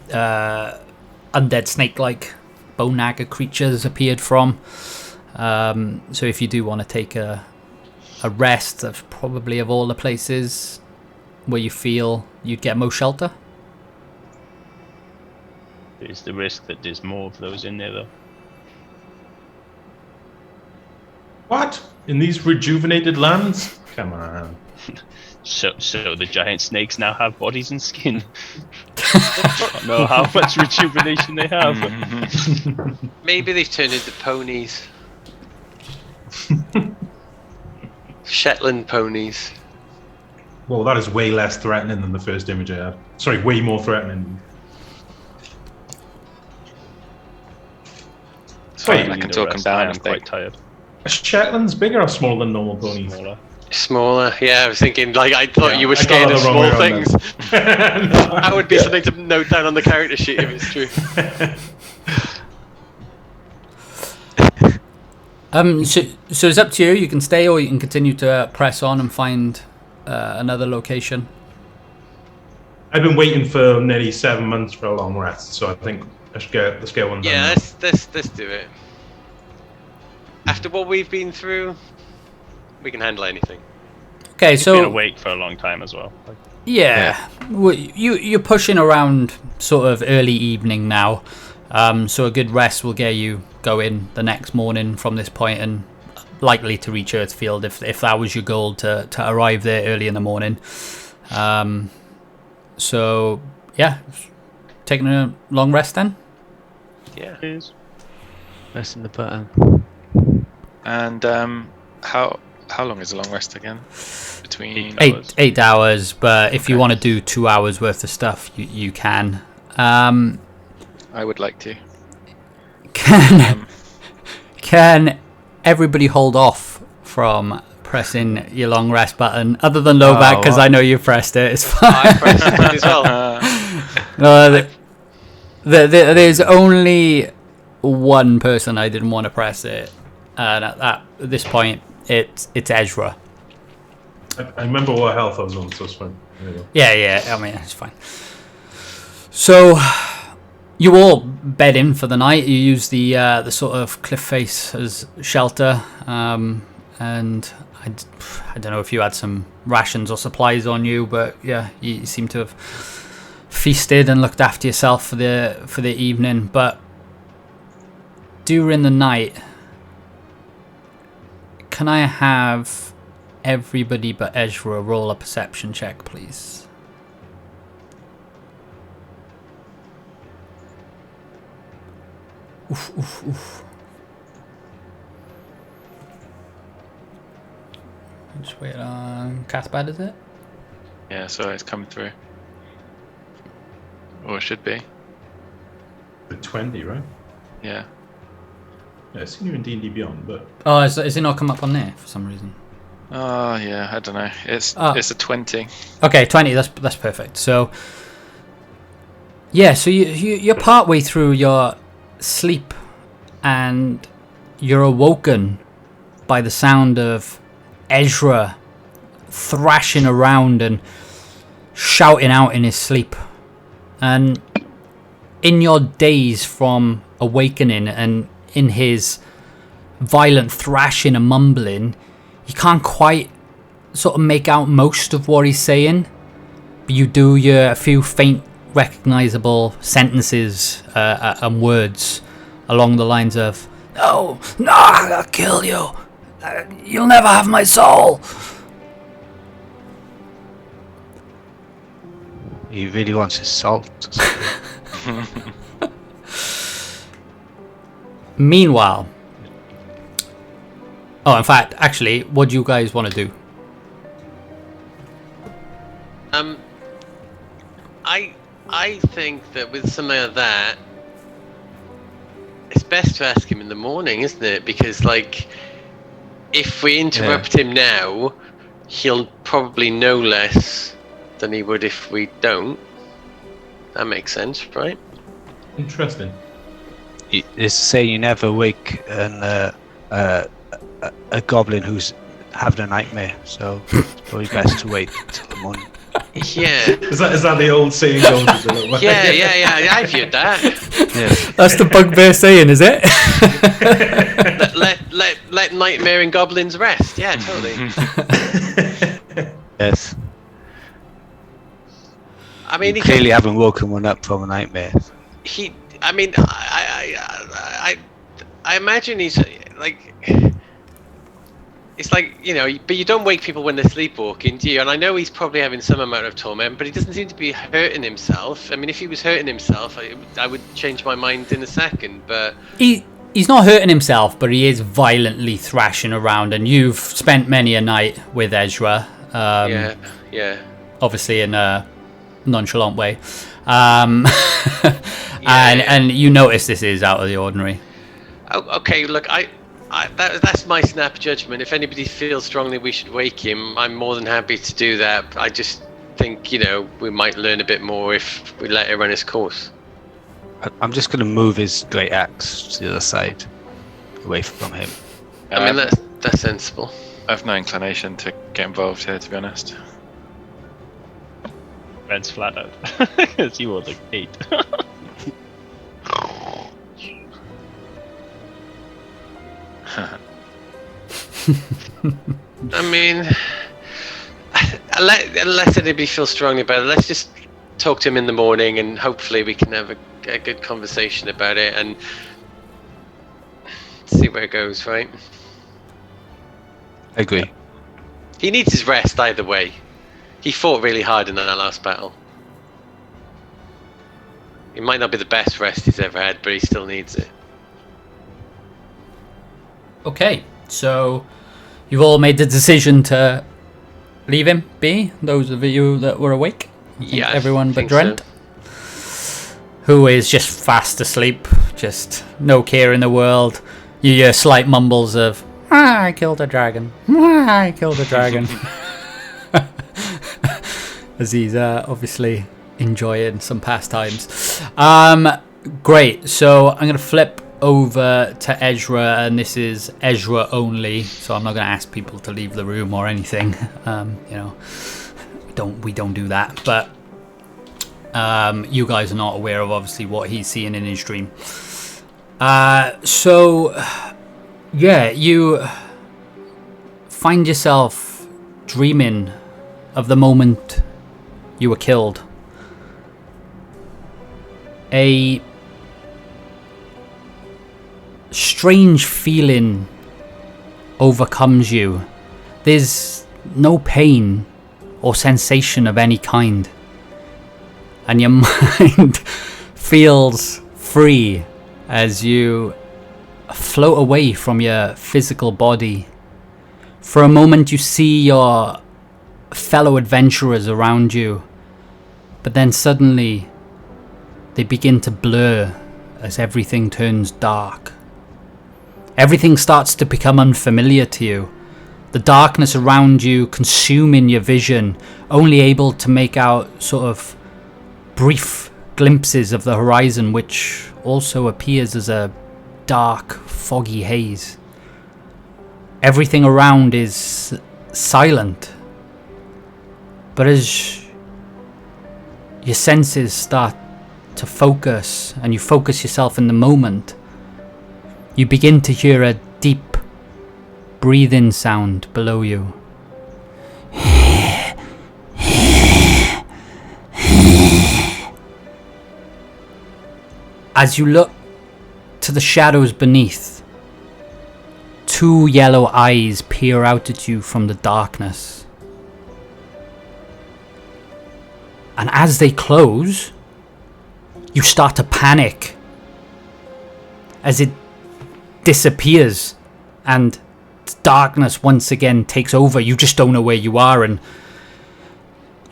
undead snake-like bone-nagger creatures appeared from. So if you do want to take a rest, that's probably of all the places where you feel you'd get most shelter. There's the risk that there's more of those in there, though. What? In these rejuvenated lands? Come on. So the giant snakes now have bodies and skin. I don't know how much rejuvenation they have. Maybe they've turned into ponies. Shetland ponies. Well, that is way less threatening than the first image I had. Sorry, way more threatening. Sorry, I can talk them down. I'm quite tired. Are Shetlands bigger or smaller than normal ponies? Smaller, yeah. I was thinking, I thought you were I got scared it of the wrong small way around things. That would be something to note down on the character sheet if it's true. So it's up to you. You can stay, or you can continue to press on and find another location. I've been waiting for nearly 7 months for a long rest, so I think let's get one done. Yeah, let's do it. After what we've been through, we can handle anything. Okay, You've so been awake for a long time as well. yeah. Well, you're pushing around sort of early evening now. So a good rest will get you going the next morning from this point, and likely to reach Earthfield if that was your goal to arrive there early in the morning. So yeah, taking a long rest then. Yeah. Cheers. Resting the button. And how long is a long rest again? Between 8 hours, but if you want to do 2 hours worth of stuff, you can. I would like to. Can everybody hold off from pressing your long rest button, other than Novak, because I know you pressed it. It's fine. I pressed it as well. No, there's only one person I didn't want to press it, and at this point, it's Ezra. I remember what health I was on, so it's fine. There you go. Yeah. I mean, it's fine. So you all bed in for the night. You use the sort of cliff face as shelter, and I don't know if you had some rations or supplies on you, but yeah, you seem to have feasted and looked after yourself for the evening. But during the night, can I have everybody but Ezra roll a perception check, please? Oof. Just wait on Cathbad, is it? Yeah, so it's coming through. Or it should be. The 20, right? Yeah. Yeah, I've seen you in D&D Beyond, but... Oh, is it not come up on there for some reason? Oh, yeah, I don't know. It's a 20. Okay, 20, that's perfect. So, yeah, so you're partway through your sleep, and you're awoken by the sound of Ezra thrashing around and shouting out in his sleep. And in your daze from awakening and in his violent thrashing and mumbling, you can't quite sort of make out most of what he's saying, but you do hear a few faint recognizable sentences and words along the lines of, "No, I'll kill you. You'll never have my soul." He really wants his salt. Meanwhile, in fact, actually, what do you guys want to do? I think that with something like that, it's best to ask him in the morning, isn't it? Because, like, if we interrupt him now, he'll probably know less than he would if we don't. That makes sense, right? Interesting. It's to say you never wake a goblin who's having a nightmare, so it's probably best to wait till the morning. Yeah. Is that the old saying goes? Yeah. I viewed that. Yeah. That's the bugbear saying, is it? let nightmare and goblins rest. Yeah, totally. Yes. I mean, you clearly haven't woken one up from a nightmare. I imagine he's like, it's like, you know, but you don't wake people when they're sleepwalking, do you? And I know he's probably having some amount of torment, but he doesn't seem to be hurting himself. I mean, if he was hurting himself, I would change my mind in a second, but... He's not hurting himself, but he is violently thrashing around, and you've spent many a night with Ezra. Yeah. Obviously in a nonchalant way. And you notice this is out of the ordinary. Okay, look, that's my snap judgment. If anybody feels strongly we should wake him, I'm more than happy to do that. I just think, you know, we might learn a bit more if we let it run its course. I'm just going to move his great axe to the other side, away from him. I mean, that's sensible. I have no inclination to get involved here, to be honest. Ben's flat out. Because he was like 8. I mean, unless anybody feels strongly about it, let's just talk to him in the morning, and hopefully we can have a good conversation about it and see where it goes, right? I agree. He needs his rest either way. He fought really hard in that last battle. It might not be the best rest he's ever had, but he still needs it. Okay, so you've all made the decision to leave him be, those of you that were awake? Yeah, everyone but so. Drent, who is just fast asleep, just no care in the world. You hear slight mumbles of, I killed a dragon, I killed a dragon. As he's obviously enjoying some pastimes. Great, so I'm going to flip over to Ezra, and this is Ezra only, so I'm not going to ask people to leave the room or anything. You know, we don't do that, but you guys are not aware of obviously what he's seeing in his dream. So yeah, you find yourself dreaming of the moment you were killed. A strange feeling overcomes you. There's no pain or sensation of any kind, and your mind feels free as you float away from your physical body. For a moment you see your fellow adventurers around you, but then suddenly they begin to blur as everything turns dark. Everything starts to become unfamiliar to you. The darkness around you consuming your vision, only able to make out sort of brief glimpses of the horizon, which also appears as a dark, foggy haze. Everything around is silent. But as your senses start to focus, and you focus yourself in the moment, you begin to hear a deep breathing sound below you. As you look to the shadows beneath, 2 yellow eyes peer out at you from the darkness. And as they close, you start to panic as it disappears and darkness once again takes over. You just don't know where you are, and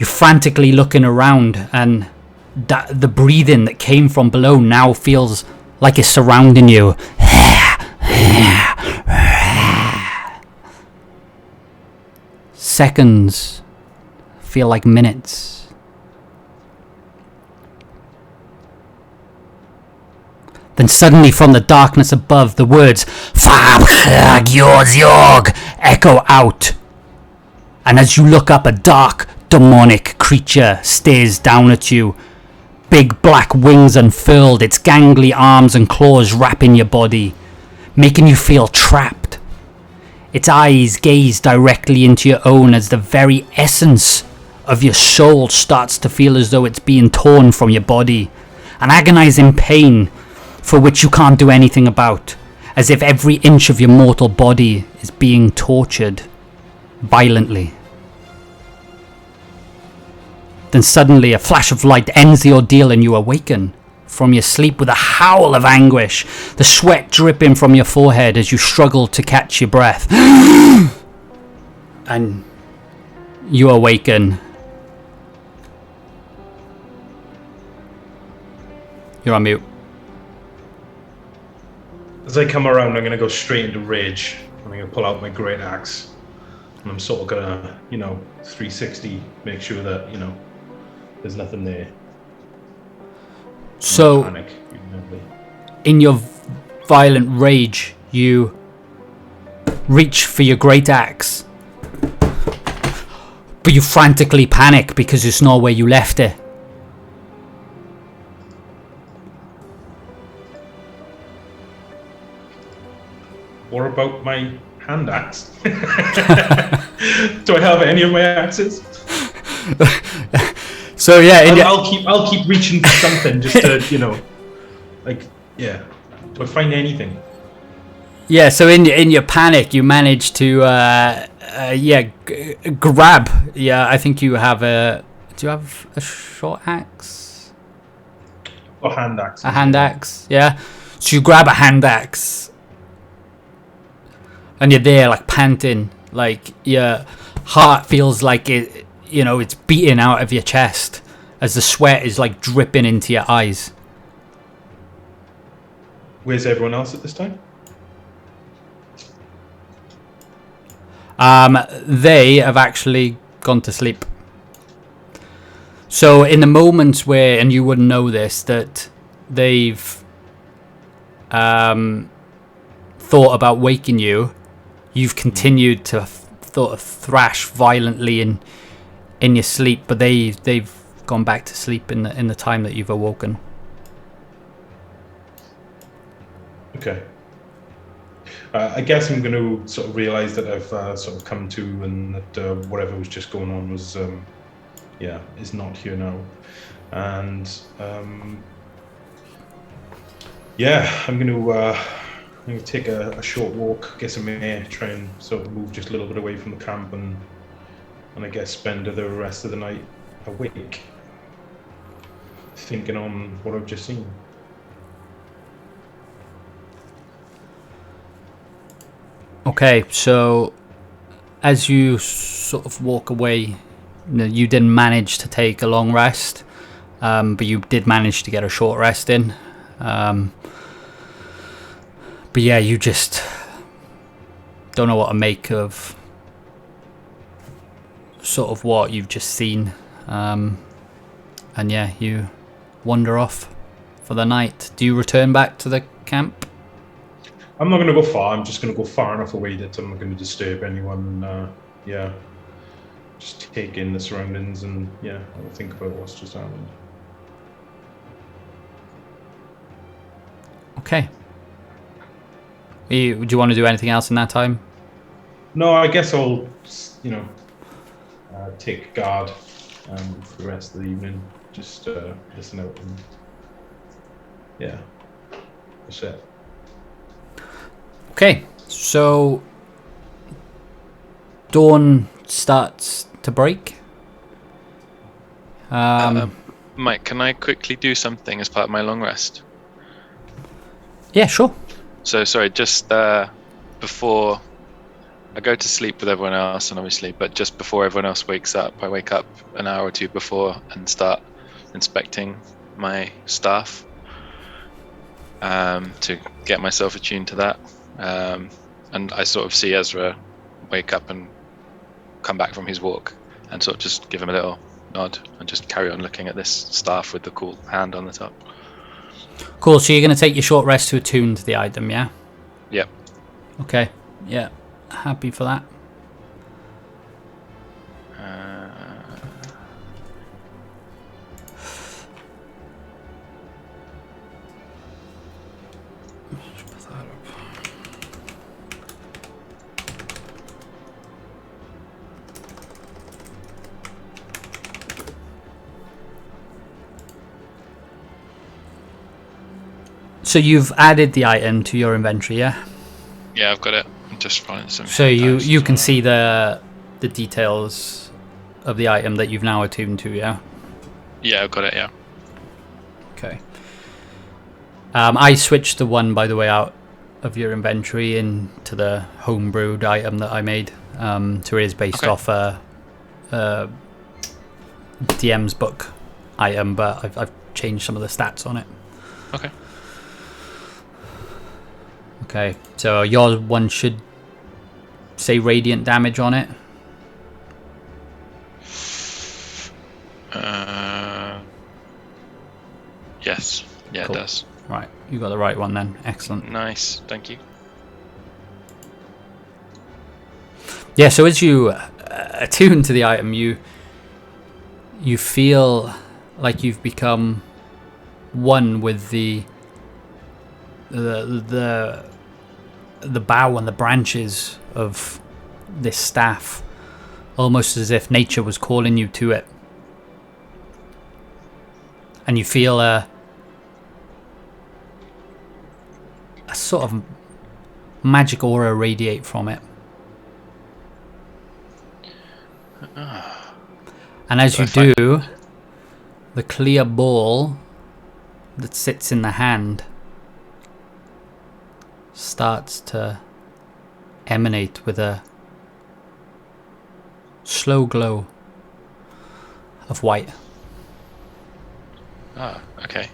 you're frantically looking around, and the breathing that came from below now feels like it's surrounding you. Seconds feel like minutes. Then suddenly from the darkness above, the words Yorg echo out. And as you look up, a dark, demonic creature stares down at you. Big black wings unfurled, its gangly arms and claws wrapping your body, making you feel trapped. Its eyes gaze directly into your own as the very essence of your soul starts to feel as though it's being torn from your body. An agonizing pain for which you can't do anything about, as if every inch of your mortal body is being tortured violently. Then suddenly a flash of light ends the ordeal and you awaken from your sleep with a howl of anguish, the sweat dripping from your forehead as you struggle to catch your breath. And you awaken. You're on mute. As I come around, I'm going to go straight into rage. I'm going to pull out my great axe. And I'm sort of going to, 360, make sure that, there's nothing there. So, Panic, in your violent rage, you reach for your great axe. But you frantically panic because it's not where you left it. What about my hand axe? Do I have any of my axes? So yeah, I'll keep reaching for something just to, Do I find anything? Yeah, so in your panic, you manage to grab. Yeah, I think you have a. Do you have a short axe? Or hand axe? A hand axe, yeah. So you grab a hand axe, and you're there, like panting, like your heart feels like it. It's beating out of your chest as the sweat is like dripping into your eyes. Where's everyone else at this time? They have actually gone to sleep. So in the moments where, and you wouldn't know this, that they've thought about waking you, you've continued to sort of thrash violently in your sleep, but they've gone back to sleep in the time that you've awoken. Okay. I guess I'm going to sort of realize that I've sort of come to, and that whatever was just going on was, is not here now. And I'm going to take a short walk, get some air, try and sort of move just a little bit away from the camp, and I guess spend the rest of the night awake, thinking on what I've just seen. Okay, so as you sort of walk away, you didn't manage to take a long rest, but you did manage to get a short rest in. But yeah, you just don't know what to make of sort of what you've just seen. And yeah, you wander off for the night. Do you return back to the camp? I'm not going to go far. I'm just going to go far enough away that I'm not going to disturb anyone. Just take in the surroundings and I'll think about what's just happened. Okay. Do you want to do anything else in that time? No, I guess I'll, take guard for the rest of the evening. Just listen out and That's it. Okay, so dawn starts to break. Mike, can I quickly do something as part of my long rest? Yeah, sure. So sorry, just before I go to sleep with everyone else, and obviously, but just before everyone else wakes up, I wake up an hour or two before and start inspecting my staff to get myself attuned to that. And I sort of see Ezra wake up and come back from his walk, and sort of just give him a little nod and just carry on looking at this staff with the cool hand on the top. Cool, so you're going to take your short rest to attune to the item, yeah? Yep. Okay, yeah. Happy for that. So you've added the item to your inventory, yeah? Yeah, I've got it. I'm just following some. So you can see the details of the item that you've now attuned to, yeah? Yeah, I've got it. Yeah. Okay. I switched the one, by the way, out of your inventory into the homebrewed item that I made. So it is based off a DM's book item, but I've changed some of the stats on it. Okay. Okay, so your one should say radiant damage on it. Yes. Yeah, Cool. It does. Right, you got the right one then. Excellent. Nice. Thank you. Yeah, so as you attune to the item, you feel like you've become one with the bough and the branches of this staff, almost as if nature was calling you to it. And you feel a sort of magic aura radiate from it. And as you do, the clear ball that sits in the hand starts to emanate with a slow glow of white. Ah, okay.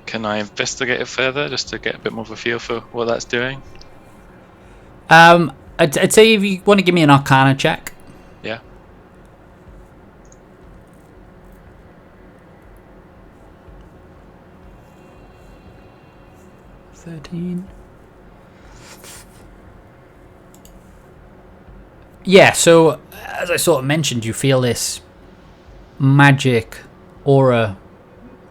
Can I investigate it further just to get a bit more of a feel for what that's doing? I'd say if you want to give me an Arcana check. Yeah. Yeah, so as I sort of mentioned, you feel this magic aura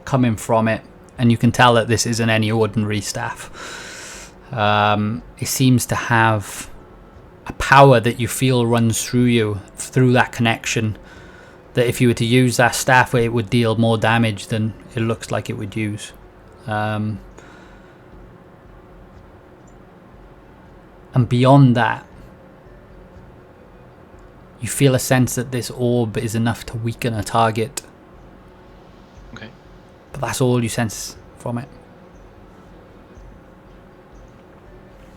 coming from it, and you can tell that this isn't any ordinary staff. It seems to have a power that you feel runs through you, through that connection, that if you were to use that staff, it would deal more damage than it looks like it would use. And beyond that, you feel a sense that this orb is enough to weaken a target. Okay. But that's all you sense from it.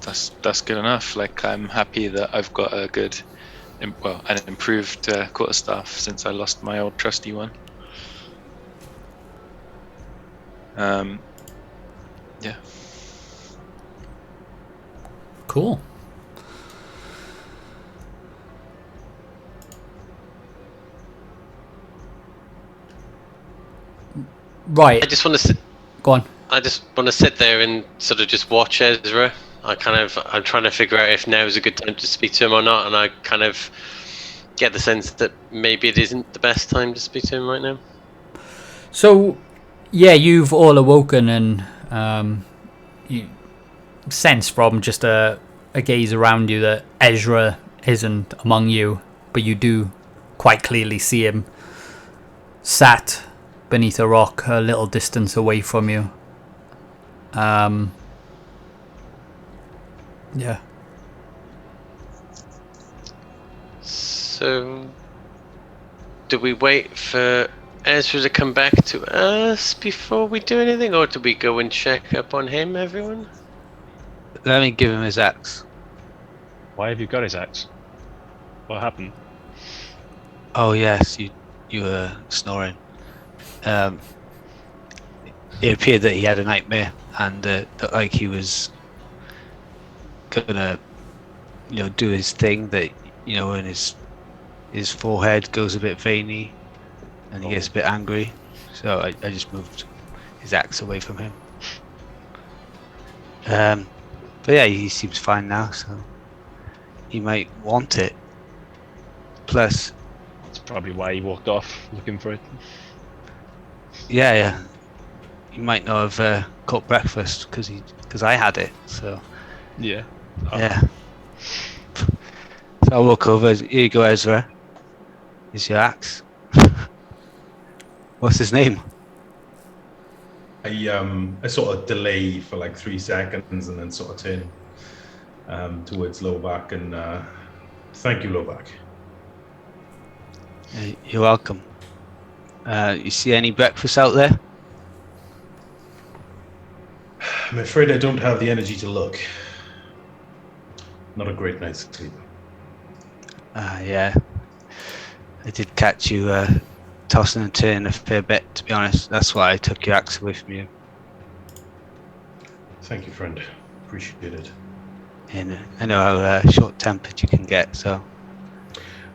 That's good enough. Like, I'm happy that I've got a good, an improved quarterstaff since I lost my old trusty one. Yeah. Cool. Right. I just want to sit. Go on. I just want to sit there and sort of just watch Ezra. I'm trying to figure out if now is a good time to speak to him or not, and I kind of get the sense that maybe it isn't the best time to speak to him right now. So, yeah, you've all awoken, and you sense from just a gaze around you that Ezra isn't among you, but you do quite clearly see him sat beneath a rock a little distance away from you. Yeah. So, do we wait for Ezra to come back to us before we do anything, or do we go and check up on him, everyone? Let me give him his axe. Why have you got his axe? What happened? Oh yes, you were snoring. It appeared that he had a nightmare and that like he was gonna, do his thing that when his forehead goes a bit veiny and he gets a bit angry. So I just moved his axe away from him. But yeah, he seems fine now, so he might want it. Plus, That's probably why he walked off looking for it. yeah, he might not have caught breakfast because I had it. So Yeah. yeah. So I walk over. Here you go, Ezra. Here's your axe. What's his name? I sort of delay for like 3 seconds and then sort of turn towards Lowback and thank you, Lowback. You're welcome. You see any breakfast out there? I'm afraid I don't have the energy to look. Not a great night's sleep. Yeah. I did catch you tossing and turning a fair bit, to be honest. That's why I took your axe away from you. Thank you, friend. Appreciate it. And I know how short-tempered you can get, so...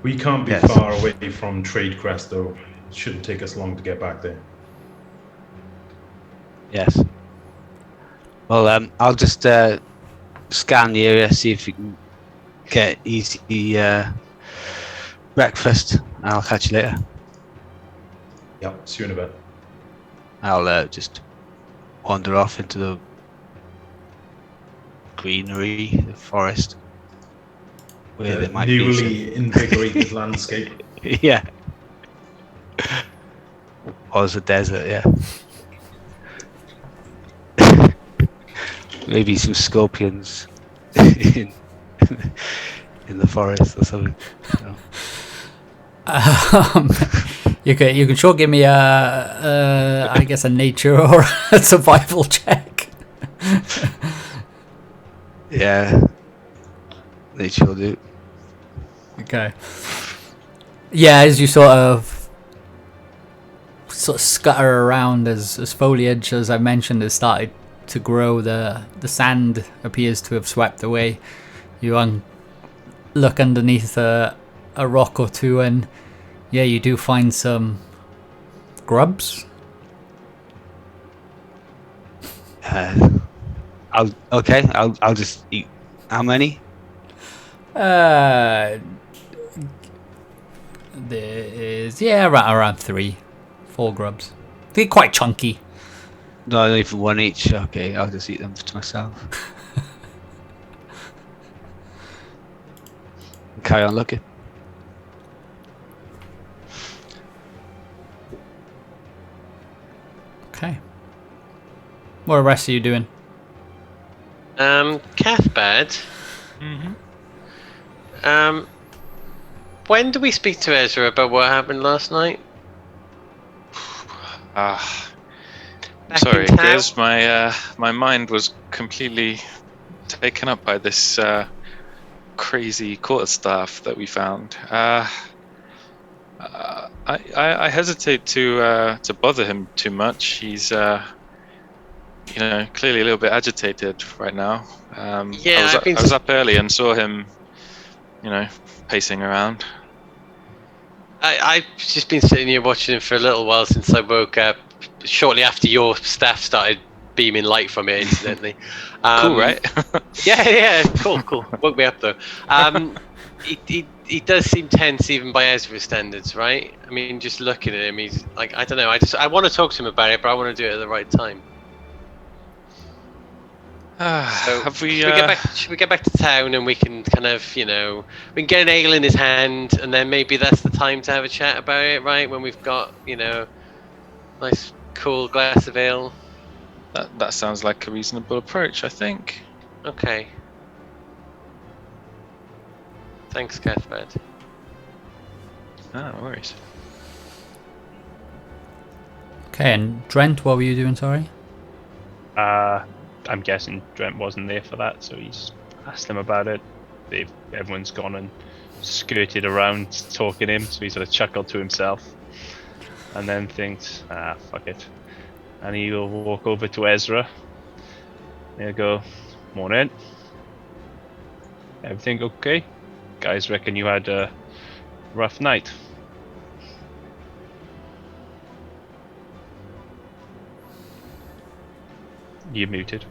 We can't be Yes. far away from Trade Crest, though. It shouldn't take us long to get back there. Yes. Well, I'll just scan the area, see if we can get easy breakfast, and I'll catch you later. Yep, see you in a bit. I'll just wander off into the greenery, the forest, where there might be newly invigorated landscape. yeah. Or the desert, yeah. Maybe some scorpions in the forest or something. So. You can sure give me I guess a nature or a survival check. Yeah, they sure do. Okay. Yeah, as you sort of scutter around as foliage, as I mentioned, has started to grow. The sand appears to have swept away. You look underneath a rock or two, and yeah, you do find some grubs. I'll just eat. How many? There is around 3-4 grubs. They're quite chunky. No, not even one each. Okay, I'll just eat them to myself. Carry on looking. Okay. What the rest are you doing? Cathbad. When do we speak to Ezra about what happened last night? Back Sorry, in town? Grizz, my mind was completely taken up by this crazy quarterstaff that we found. I hesitate to bother him too much. He's clearly a little bit agitated right now. I was up early and saw him, pacing around. I've just been sitting here watching him for a little while since I woke up, shortly after your staff started beaming light from it, incidentally. Cool, right? Yeah, cool. Woke me up, though. He does seem tense even by Ezra's standards, right? I mean, just looking at him, he's like, I don't know, I want to talk to him about it, but I want to do it at the right time. So Have we? should we get back to town and we can kind of, we can get an ale in his hand, and then maybe that's the time to have a chat about it, right? When we've got, Nice cool glass of ale. That sounds like a reasonable approach, I think. Okay. Thanks, Cathbad. Ah, no worries. Okay, and Drent, what were you doing, sorry? I'm guessing Drent wasn't there for that, so he's asked them about it. Everyone's gone and skirted around talking him, so he sort of chuckled to himself and then thinks, fuck it. And he'll walk over to Ezra. He'll go, morning. Everything okay? Guys reckon you had a rough night. You're muted.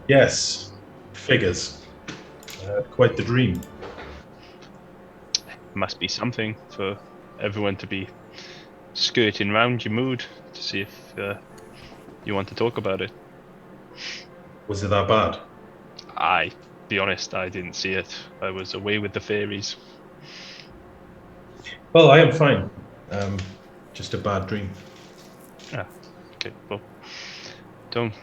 Yes, figures. Quite the dream. Must be something for everyone to be skirting round your mood to see if you want to talk about it. Was it that bad? Be honest, I didn't see it. I was away with the fairies. Well, I am fine. Just a bad dream. Okay, well, don't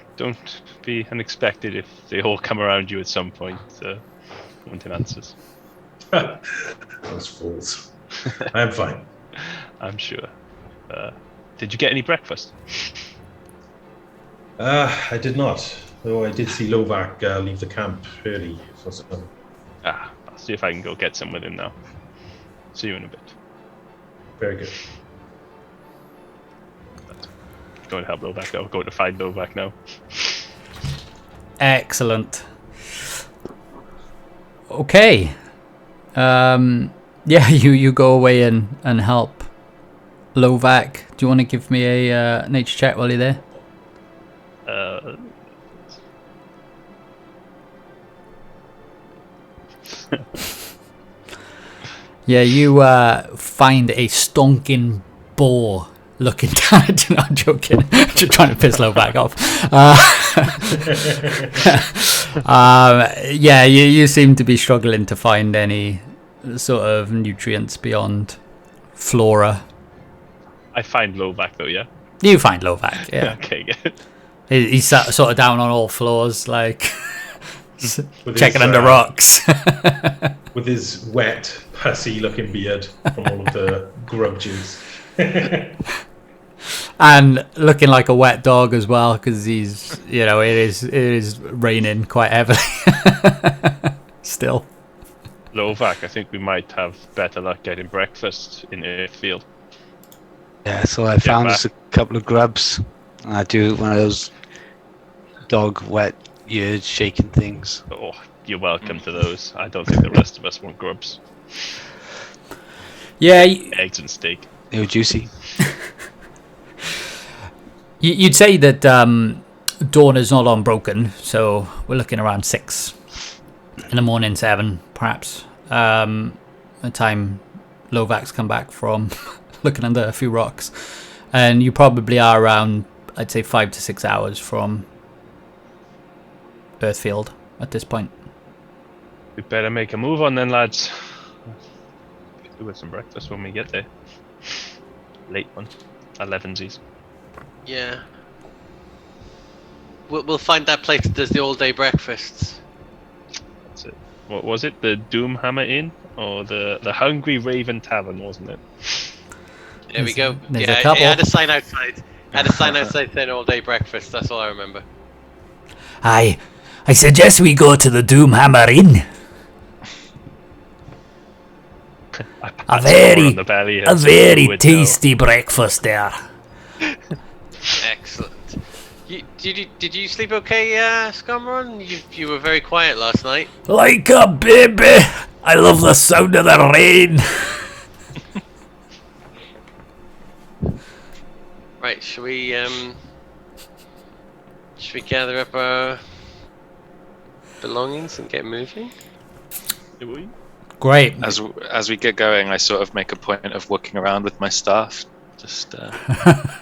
be unexpected if they all come around you at some point wanting answers. Those fools. I am fine. I'm sure. Did you get any breakfast? I did not. Though I did see Lovak leave the camp early for some. I'll see if I can go get some with him now. See you in a bit. Very good. Going to help Lovak. I'm going to find Lovak now. Excellent. Okay. Yeah, you go away and help Lovak. Do you want to give me a nature check while you're there? Yeah, you find a stonking boar looking down. No, I'm joking. Just trying to piss Lovak off. Yeah, you seem to be struggling to find any sort of nutrients beyond flora. I find Lovak though, yeah? You find Lovak, yeah. Okay, good. He's sort of down on all floors, like With checking his, under rocks. With his wet, pussy-looking beard from all of the grub juice. And looking like a wet dog as well, because he's, it is raining quite heavily. Still. Lovak, I think we might have better luck getting breakfast in Earthfield. Yeah, so I found just a couple of grubs. And I do one of those dog wet ears shaking things. Oh, you're welcome to those. I don't think the rest of us want grubs. Yeah. Eggs and steak. They were juicy. You'd say that dawn is not unbroken, so we're looking around 6 in the morning, 7 perhaps. The time Lovak's come back from looking under a few rocks, and you probably are around, I'd say, 5 to 6 hours from Earthfield at this point. We better make a move on then, lads. Do with some breakfast when we get there. Late one, 11sies. Yeah. We'll find that place that does the all-day breakfasts. That's it. What was it? The Doomhammer Inn? Or the Hungry Raven Tavern, wasn't it? There we go. There's Yeah, a couple. it had a sign outside. Had a sign outside saying all-day breakfast. That's all I remember. I suggest we go to the Doomhammer Inn. A very tasty breakfast there. Excellent. Did you sleep okay, Scumron? You were very quiet last night. Like a baby. I love the sound of the rain. Right, should we gather up our belongings and get moving? Do we? Great. As we get going, I sort of make a point of walking around with my staff, just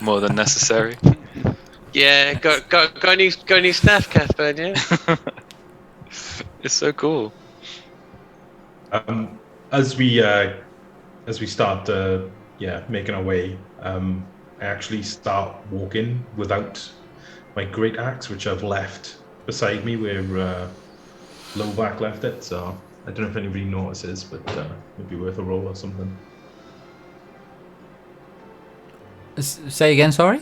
more than necessary. Yeah, got any staff, Cathbad, yeah? It's so cool. As we start, making our way, I actually start walking without my great axe, which I've left beside me where Lovak left it. So I don't know if anybody notices, but it'd be worth a roll or something. Say again, sorry?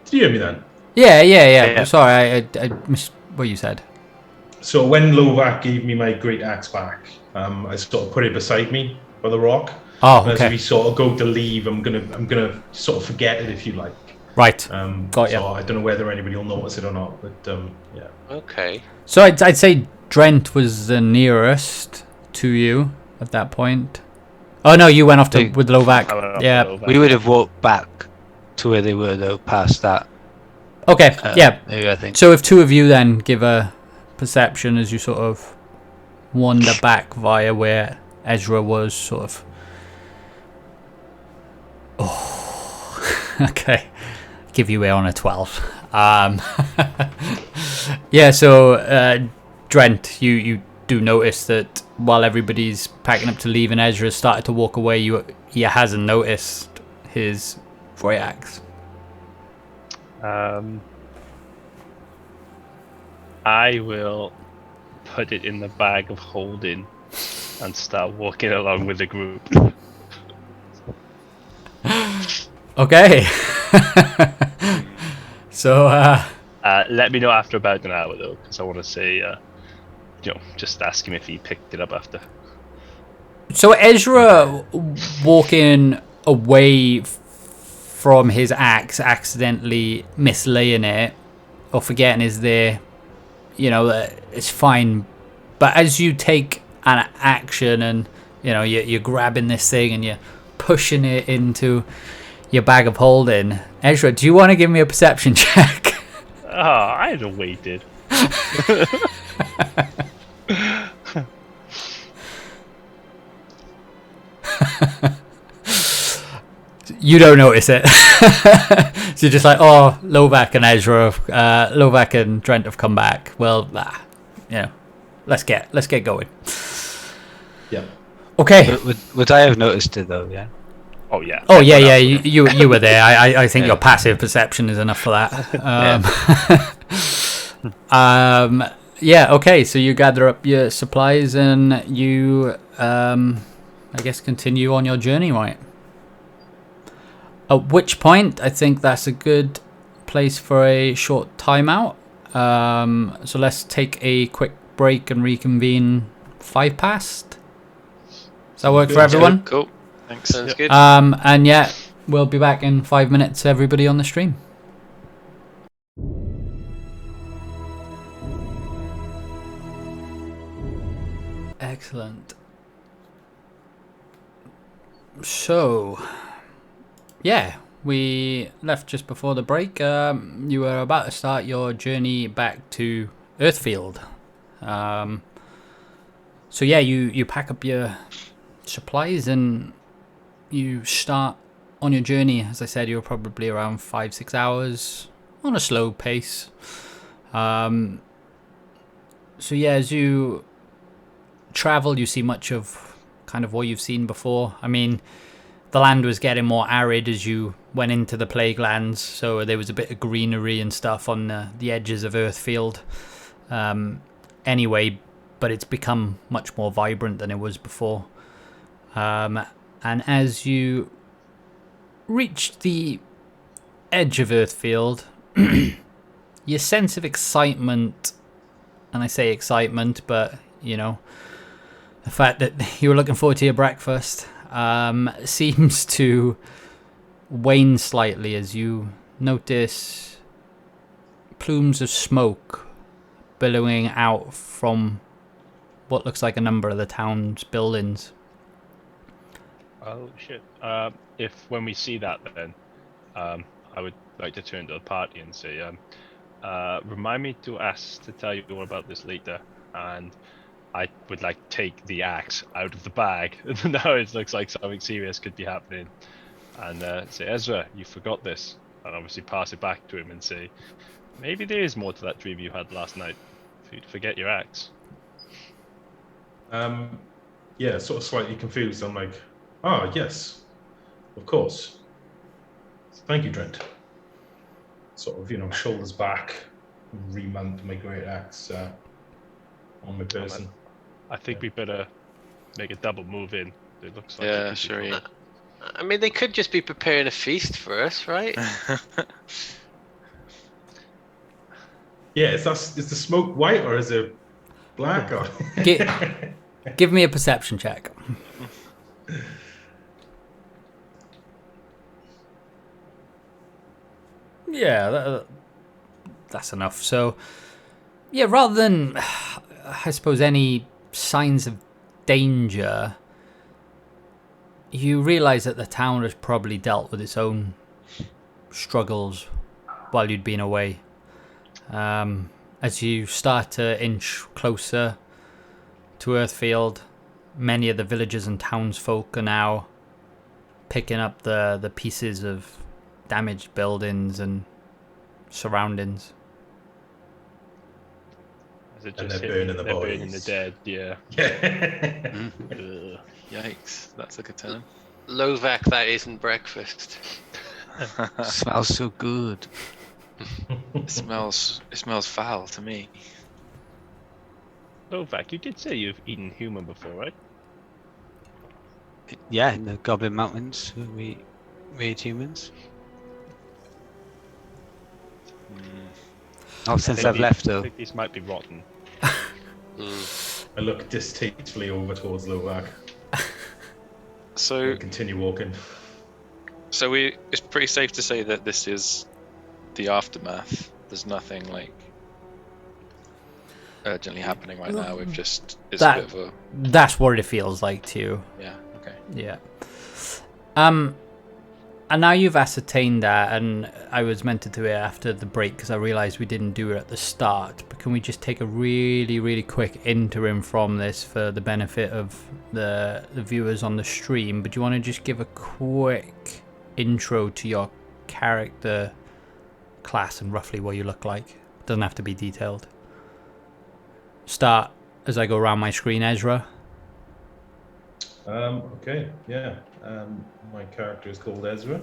Did you hear me then? Yeah. Sorry, I missed what you said. So when Lovak gave me my great axe back, I sort of put it beside me by the rock. Oh, As okay. we sort of go to leave, I'm gonna sort of forget it, if you like. Right. Got So ya. I don't know whether anybody will notice it or not, but yeah. Okay. So I'd say Drent was the nearest to you at that point. Oh no, you went off to with Lovak. I went off Yeah. with Lovak. We would have walked back to where they were, though, past that. Okay. Yeah. Area, I think. So if two of you then give a perception as you sort of wander back via where Ezra was, sort of. Oh. Okay. Give you here on a 12. Yeah. So Drent, you do notice that while everybody's packing up to leave and Ezra's started to walk away, he hasn't noticed his great axe. I will put it in the bag of holding and start walking along with the group. Okay. So Let me know after about an hour though, because I want to say, just ask him if he picked it up after. So Ezra walking away from his axe, accidentally mislaying it or forgetting is there, it's fine. But as you take an action and you're grabbing this thing and you're pushing it into your bag of holding, Ezra, do you want to give me a perception check? Oh, I had waited. You don't notice it. So you're just like, oh, Lovak and Lovak and Drent have come back. Well, let's get going. Yeah. Okay. Would I have noticed it, though, yeah? Oh yeah. Oh yeah. You were there. I think your passive perception is enough for that. Yeah. Okay. So you gather up your supplies and you, I guess, continue on your journey, right? At which point, I think that's a good place for a short timeout. So let's take a quick break and reconvene 5 past. Does that work for everyone? Cool. Thanks. Sounds good. And yeah, we'll be back in 5 minutes, everybody on the stream. Excellent. So, yeah, we left just before the break. You were about to start your journey back to Earthfield. So yeah, you pack up your supplies and you start on your journey. As I said, you're probably around 5-6 hours on a slow pace. So yeah, as you travel, you see much of kind of what you've seen before. I mean, the land was getting more arid as you went into the Plague Lands, so there was a bit of greenery and stuff on the edges of Earthfield. Anyway, but it's become much more vibrant than it was before. And as you reach the edge of Earthfield, your sense of excitement, and I say excitement, but the fact that you were looking forward to your breakfast, seems to wane slightly as you notice plumes of smoke billowing out from what looks like a number of the town's buildings. Oh shit. If when we see that, then I would like to turn to the party and say, remind me to tell you all about this later, and I would like take the axe out of the bag. Now it looks like something serious could be happening, and say, Ezra, you forgot this, and obviously pass it back to him and say, maybe there is more to that dream you had last night for you to forget your axe. Yeah, sort of slightly confused. I'm like, yes, Of course. Thank you, Drent. Sort of, shoulders back, remount my great axe on my person. I think we better make a double move in. It looks like Yeah, sure. Yeah. I mean, they could just be preparing a feast for us, right? Yeah, is the smoke white or is it black? Or... Give me a perception check. Yeah, that's enough. So, yeah, rather than, I suppose, any signs of danger, you realise that the town has probably dealt with its own struggles while you'd been away. As you start to inch closer to Earthfield, many of the villagers and townsfolk are now picking up the pieces of damaged buildings and surroundings. Is it And just they're burning the they're bodies. burning the dead, yeah. Yeah. Ugh. Yikes, that's a good term. Lovac, that isn't breakfast. Smells so good. It smells foul to me. Novak, you did say you've eaten human before, right? Yeah, in the Goblin Mountains, we ate humans. Not since I've left, I though. think these might be rotten. I look distastefully over towards Lovac So, and continue walking. so it's pretty safe to say that this is the aftermath. There's nothing like urgently happening right now. We've just it's That- a bit of a That's what it feels like to you. yeah. Okay. Yeah. And now you've ascertained that, and I was meant to do it after the break because I realised we didn't do it at the start. But can we just take a really, really quick interim from this for the benefit of the viewers on the stream? But do you want to just give a quick intro to your character class and roughly what you look like? Doesn't have to be detailed. Start as I go around my screen, Ezra. Okay, yeah. My character is called Ezra.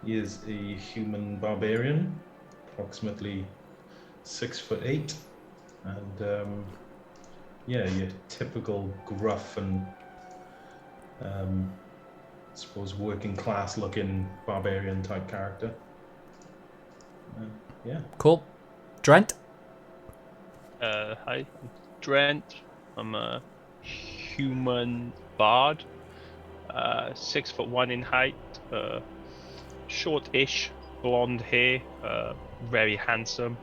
He is a human barbarian, approximately 6'8", and yeah, your typical gruff and I suppose working class looking barbarian type character. Yeah. Cool. Drent? Hi, I'm Drent. I'm a human bard. 6'1" in height. Short-ish, blonde hair. Very handsome.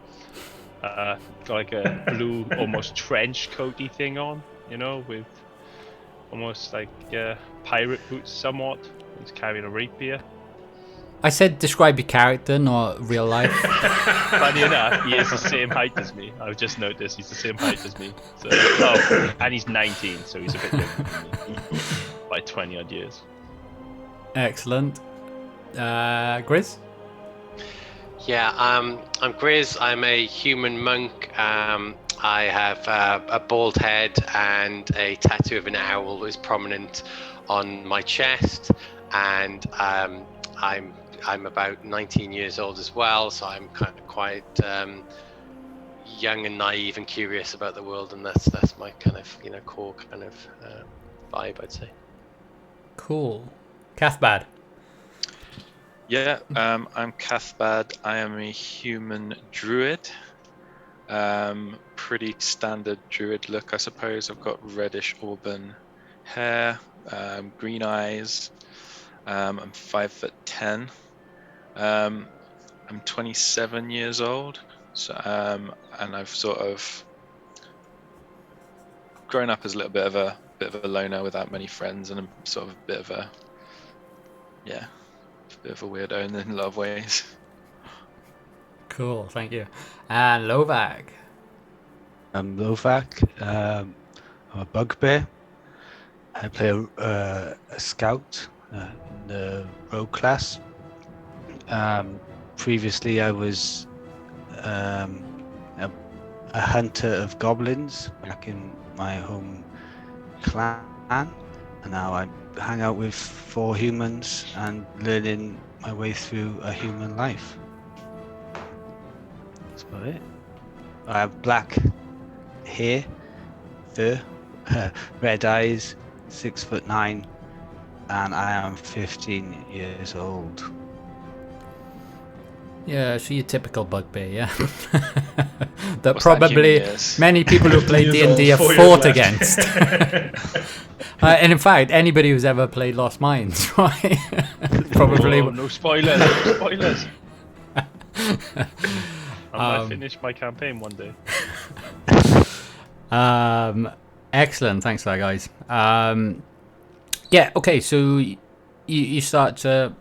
Got like a blue, almost trench coaty thing on, with almost like pirate boots somewhat. He's carrying a rapier. I said describe your character, not real life. Funny enough, he is the same height as me. I've just noticed he's the same height as me. So, and he's 19, so he's a bit younger than me by 20 odd years. Excellent. Grizz? Yeah, I'm Grizz. I'm a human monk. I have a bald head and a tattoo of an owl is prominent on my chest, and I'm about 19 years old as well, so I'm kind of quite young and naive and curious about the world, and that's my kind of core kind of vibe, I'd say. Cool. Cathbad? Yeah, I'm Cathbad. I am a human druid. Pretty standard druid look, I suppose. I've got reddish auburn hair, green eyes. I'm 5'10". I'm 27 years old. So, and I've sort of grown up as a little bit of a loner without many friends, and I'm sort of a bit of a weirdo in a lot of ways. Cool, thank you. And Lovac? I'm Lovac. I'm a bugbear. I play a scout in the rogue class. Previously, I was a hunter of goblins back in my home clan. and now I hang out with 4 humans and learning my way through a human life. That's about it. I have black hair, fur, red eyes, 6'9", and I am 15 years old. Yeah, so your typical bugbear, yeah. That What's that, probably human years? many people who 50 play years D&D old, have 4 years fought left. against. And in fact, anybody who's ever played Lost Mines, right? Probably. Oh, no spoilers. No spoilers. I might finish my campaign one day. Excellent, thanks for that, guys. Yeah, okay, so you start to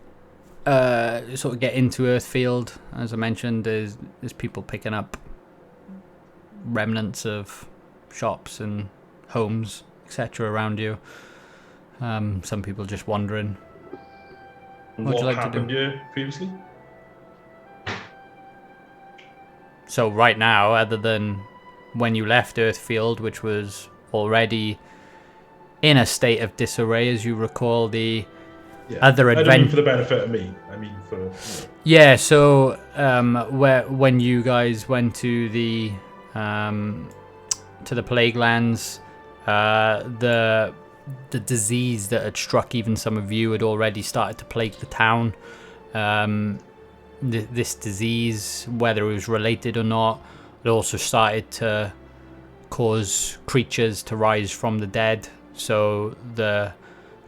sort of get into Earthfield. As I mentioned, there's people picking up remnants of shops and homes, etc. around you. Some people just wandering. What would you like to do? happened here previously? So right now, other than when you left Earthfield, which was already in a state of disarray, as you recall, the other I don't mean adventure. for the benefit of me. I mean for. Yeah, so when you guys went to the Plague Lands, the disease that had struck even some of you had already started to plague the town. This disease, whether it was related or not, it also started to cause creatures to rise from the dead. So the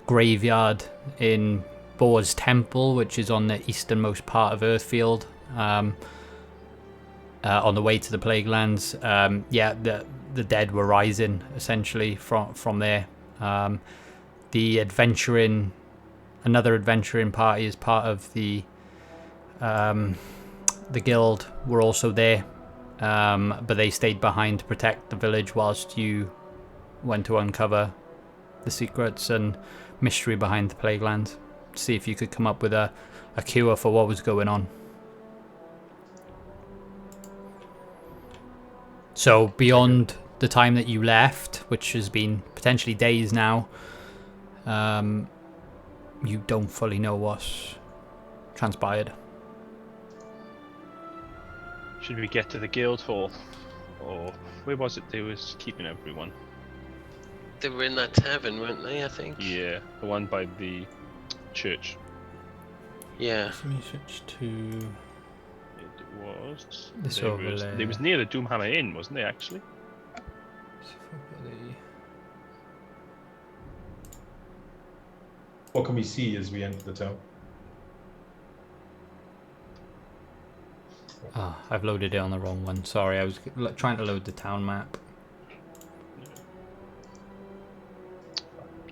graveyard in Boar's Temple, which is on the easternmost part of Earthfield, on the way to the Plague Lands, the dead were rising essentially from there. Another adventuring party as part of the guild were also there, but they stayed behind to protect the village whilst you went to uncover the secrets and mystery behind the Plague Lands. See if you could come up with a cure for what was going on. So beyond the time that you left, which has been potentially days now, you don't fully know what's transpired. Should we get to the guild hall? Or where was it they was keeping everyone? They were in that tavern, weren't they, I think? Yeah, the one by the church. Yeah. Research to It was. This They overlay. was near the Doomhammer Inn, wasn't they, actually? What can we see as we enter the town? Oh, I've loaded it on the wrong one. Sorry, I was trying to load the town map.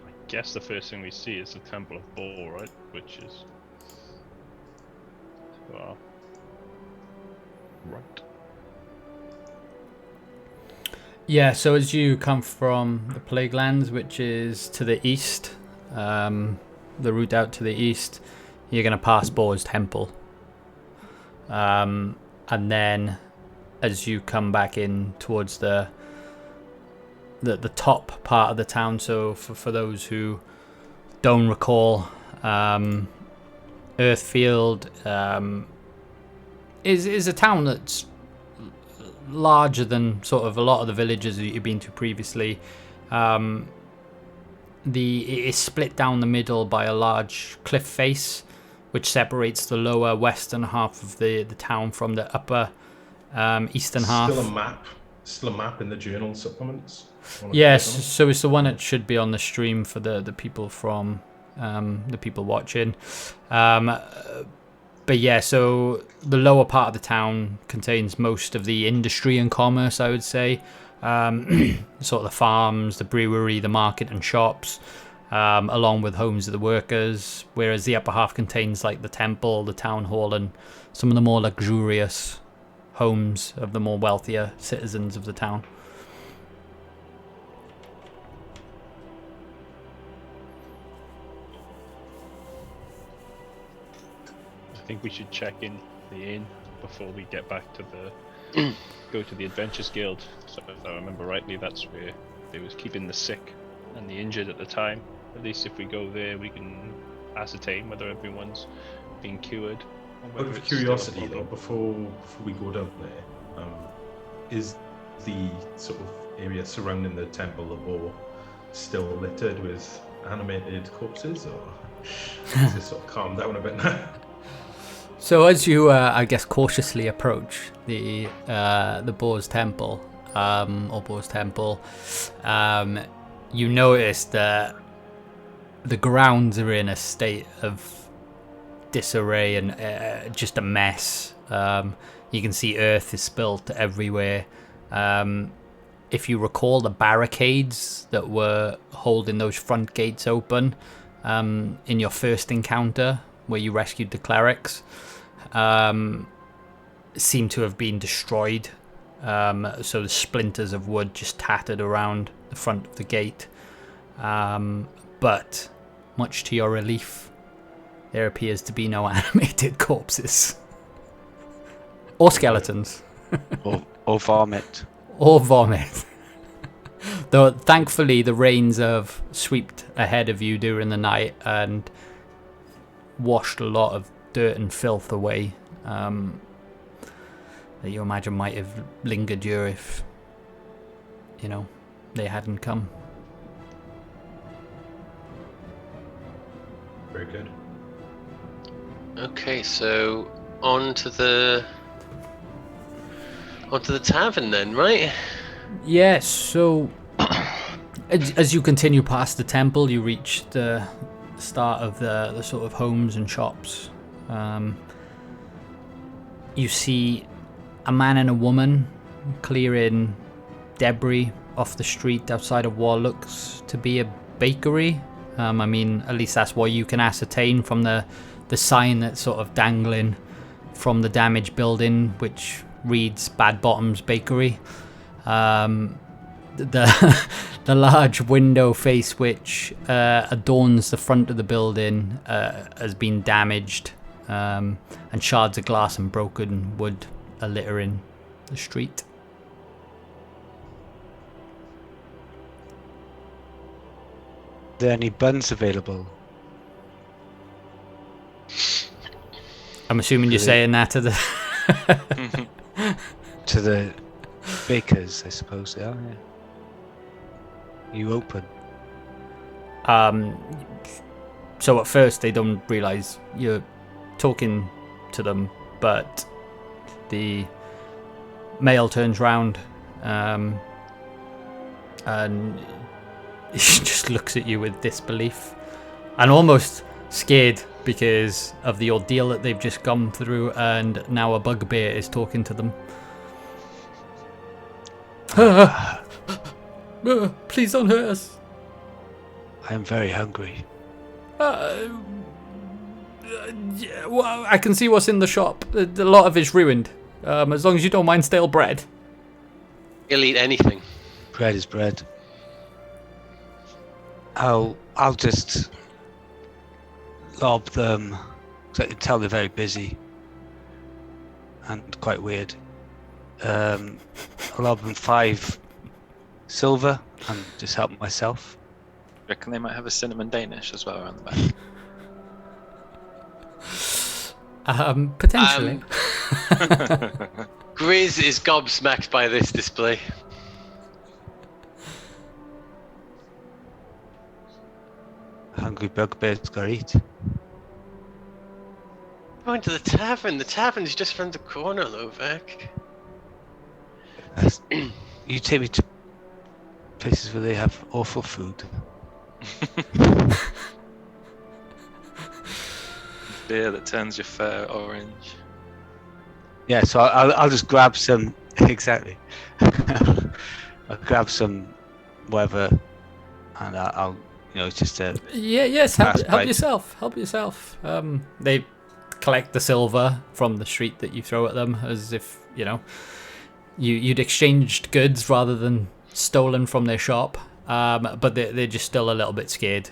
I guess the first thing we see is the Temple of Bor, right? Which is... Well... Right. Yeah, so as you come from the Plague Lands, which is to the east, the route out to the east, you're going to pass Boar's Temple. And then as you come back in towards the top part of the town, so for those who don't recall, Earthfield is a town that's larger than sort of a lot of the villages that you've been to previously. It is split down the middle by a large cliff face, which separates the lower western half of the town from the upper eastern half. Still a map in the journal supplements. Yes, so it's the one that should be on the stream for the people from the people watching. But yeah, so the lower part of the town contains most of the industry and commerce, I would say. Sort of the farms, the brewery, the market and shops, along with homes of the workers, whereas the upper half contains like the temple, the town hall, and some of the more luxurious homes of the more wealthier citizens of the town. I think we should check in the inn before we get back to the go to the Adventures Guild. So if I remember rightly, that's where they was keeping the sick and the injured at the time. At least if we go there, we can ascertain whether everyone's been cured. Or Out whether of it's still a curiosity, though, problem. before we go down there, is the sort of area surrounding the Temple of War still littered with animated corpses, or has it sort of calmed down a bit now? So as you, I guess, cautiously approach the Boar's Temple, or Boar's Temple, you notice that the grounds are in a state of disarray and just a mess. You can see earth is spilt everywhere. If you recall the barricades that were holding those front gates open in your first encounter where you rescued the clerics, seem to have been destroyed. So the splinters of wood just tattered around the front of the gate. But much to your relief, there appears to be no animated corpses. Or skeletons. Or vomit. Or vomit. Though thankfully the rains have swept ahead of you during the night and washed a lot of dirt and filth away, that you imagine might have lingered you if, they hadn't come. Very good. Okay, so on to the tavern then, right? Yes, so as you continue past the temple, you reach the start of the sort of homes and shops. You see a man and a woman clearing debris off the street outside of what looks to be a bakery. At least that's what you can ascertain from the sign that's sort of dangling from the damaged building, which reads Bad Bottoms Bakery. The large window face which adorns the front of the building has been damaged, and shards of glass and broken wood are littering the street. Are there any buns available? I'm assuming you're saying that to the To the bakers, I suppose they are, yeah. You open. So at first they don't realise you're talking to them, but the male turns round and he just looks at you with disbelief and almost scared because of the ordeal that they've just gone through, and now a bugbear is talking to them. Please don't hurt us. I am very hungry. Yeah, well, I can see what's in the shop. A lot of it's ruined. As long as you don't mind stale bread. He'll eat anything. Bread is bread. I'll just lob them, because I can tell they're very busy and quite weird. I'll lob them 5 silver and just help myself. Reckon they might have a cinnamon Danish as well around the back. Potentially. Grizz is gobsmacked by this display. Hungry bugbear's gotta eat. Going to the tavern. The tavern's just around the corner, Lovak. You take me to places where they have awful food. Beer that turns your fur orange. Yeah, so I'll just grab some. Exactly. I'll grab some whatever, and I'll it's just a. Yes. Help bite. yourself. Help yourself. They collect the silver from the street that you throw at them, as if you'd exchanged goods rather than stolen from their shop. But they're just still a little bit scared.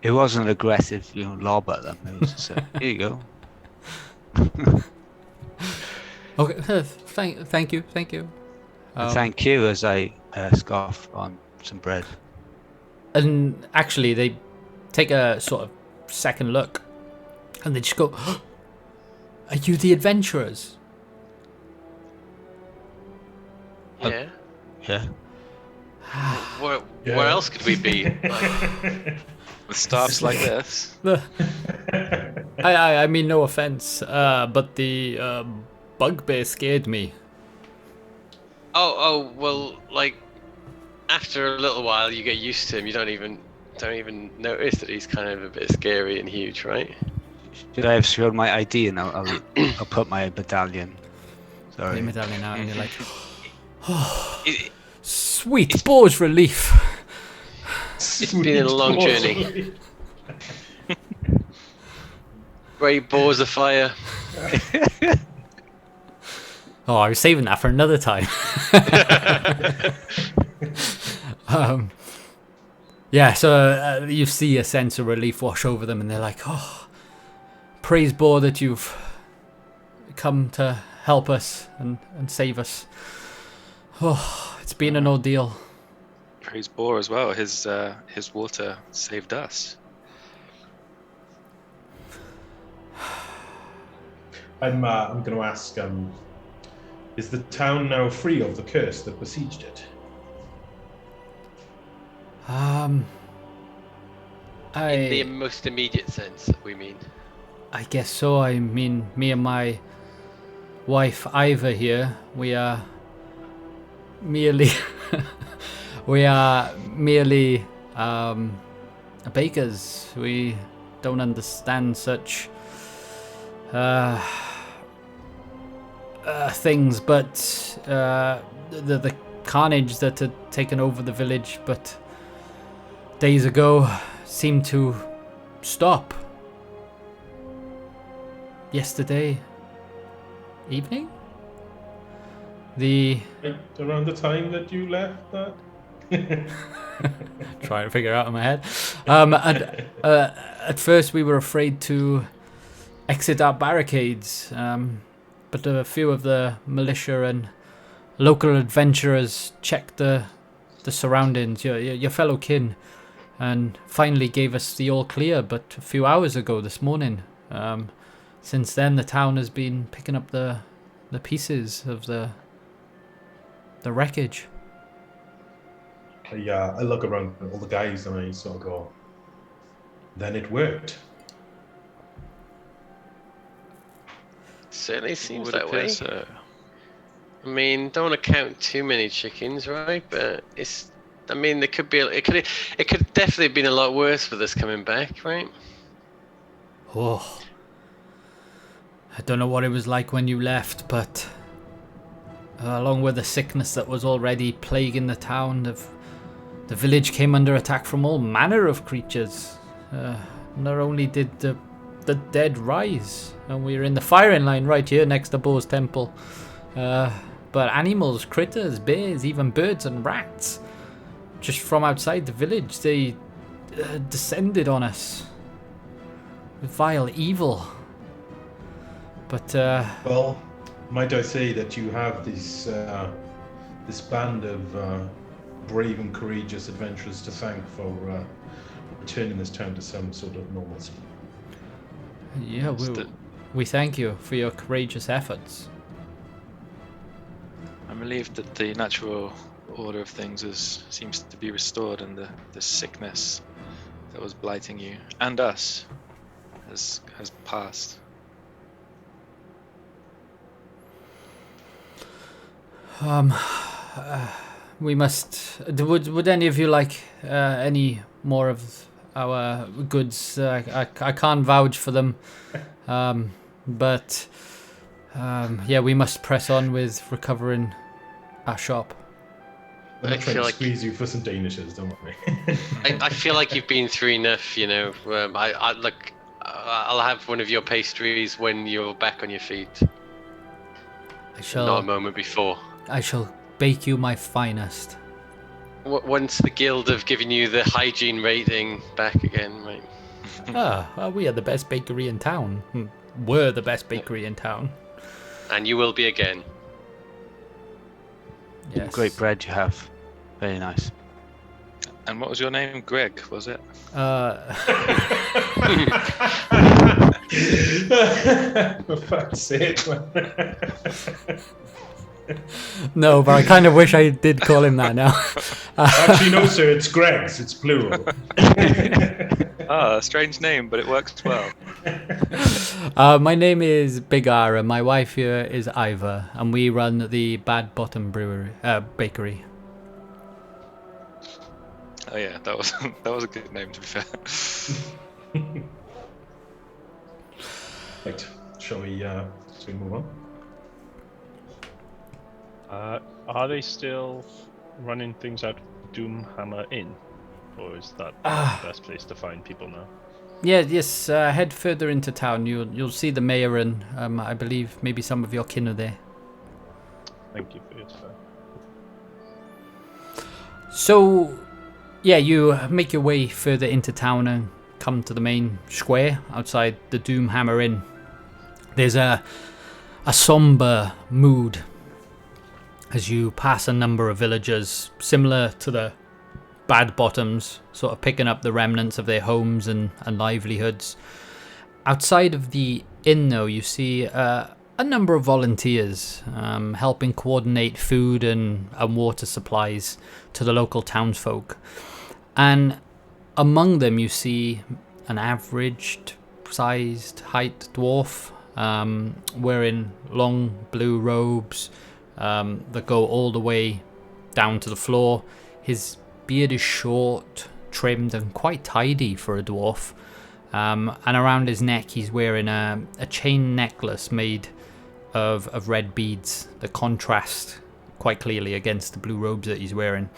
It wasn't an aggressive, lob at them. It was just here you go. Okay, thank you. And thank you as I scoff on some bread. And actually, they take a sort of second look, and they just go, "Are you the adventurers?" Yeah. Yeah. Where else could we be? With staffs like this. I mean, no offense, but the bugbear scared me. Oh, well, like after a little while, you get used to him. You don't even notice that he's kind of a bit scary and huge, right? Should I have shown my ID and I'll put my medallion? Sorry. Your medallion out, and you're like, It, "Sweet boar's relief." it's been a long journey. Great balls of fire. Oh, I was saving that for another time. Yeah, so you see a sense of relief wash over them, and they're like, "Oh, praise Boar that you've come to help us and save us. Oh, it's been an ordeal." Praise Boar as well. His water saved us. I'm going to ask, is the town now free of the curse that besieged it? In the most immediate sense, we mean. I guess so. I mean, me and my wife Iva here, we are merely bakers. We don't understand such things, but the carnage that had taken over the village but days ago seemed to stop yesterday evening. Around the time that you left that? Trying to figure it out in my head. And at first we were afraid to exit our barricades, but a few of the militia and local adventurers checked the surroundings, your fellow kin, and finally gave us the all clear. But a few hours ago, this morning, since then the town has been picking up the pieces of the wreckage. I look around at all the guys and I sort of go, then it worked. Certainly seems Would that appear way. so. I mean, don't want to count too many chickens, right? But it's. I mean, there could be. It could definitely have been a lot worse with us coming back, right? Oh, I don't know what it was like when you left, but along with the sickness that was already plaguing the town, the village came under attack from all manner of creatures. Not only did the dead rise, and we were in the firing line right here next to Bo's temple, but animals, critters, bears, even birds and rats, just from outside the village, they descended on us with vile evil. But well, might I say that you have this band of brave and courageous adventurers to thank for returning this town to some sort of normalcy. Yeah, we thank you for your courageous efforts. I'm relieved that the natural order of things seems to be restored, and the sickness that was blighting you and us has passed. We must. Would any of you like any more of our goods? I can't vouch for them, but yeah, we must press on with recovering our shop. I'm I trying feel to like- squeeze you for some danishes, don't worry. I feel like you've been through enough, you know. I'll have one of your pastries when you're back on your feet. Not a moment before. I shall bake you my finest. Once the guild have given you the hygiene rating back again, right? We are the best bakery in town. We're the best bakery in town. And you will be again. Yes. Great bread you have. Very nice. And what was your name? Greg, was it? For fuck's sake. No, but I kind of wish I did call him that now. Actually, no, sir, it's Greg's. It's plural. Strange name, but it works well. My name is Big R, and my wife here is Iva, and we run the Bad Bottom Bakery. Oh yeah, that was a good name, to be fair. Right, shall we move on? Are they still running things out of Doomhammer Inn? Or is that the best place to find people now? Yes, head further into town. You'll see the mayor and I believe maybe some of your kin are there. Thank you for your time. So, yeah, you make your way further into town and come to the main square outside the Doomhammer Inn. There's a somber mood as you pass a number of villagers, similar to the Bad Bottoms, sort of picking up the remnants of their homes and livelihoods. Outside of the inn, though, you see a number of volunteers helping coordinate food and water supplies to the local townsfolk. And among them, you see an average-sized height dwarf wearing long blue robes that go all the way down to the floor. His beard is short, trimmed, and quite tidy for a dwarf. And around his neck, he's wearing a chain necklace made of red beads that contrast quite clearly against the blue robes that he's wearing.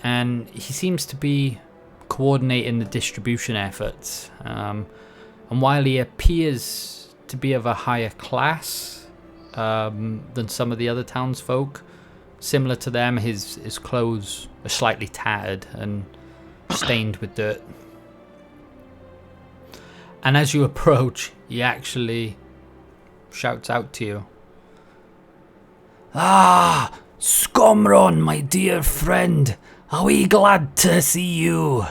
And he seems to be coordinating the distribution efforts. And while he appears to be of a higher class than some of the other townsfolk, similar to them, his clothes are slightly tattered and stained with dirt. And as you approach, he actually shouts out to you. Ah, Scomron, my dear friend. Are we glad to see you?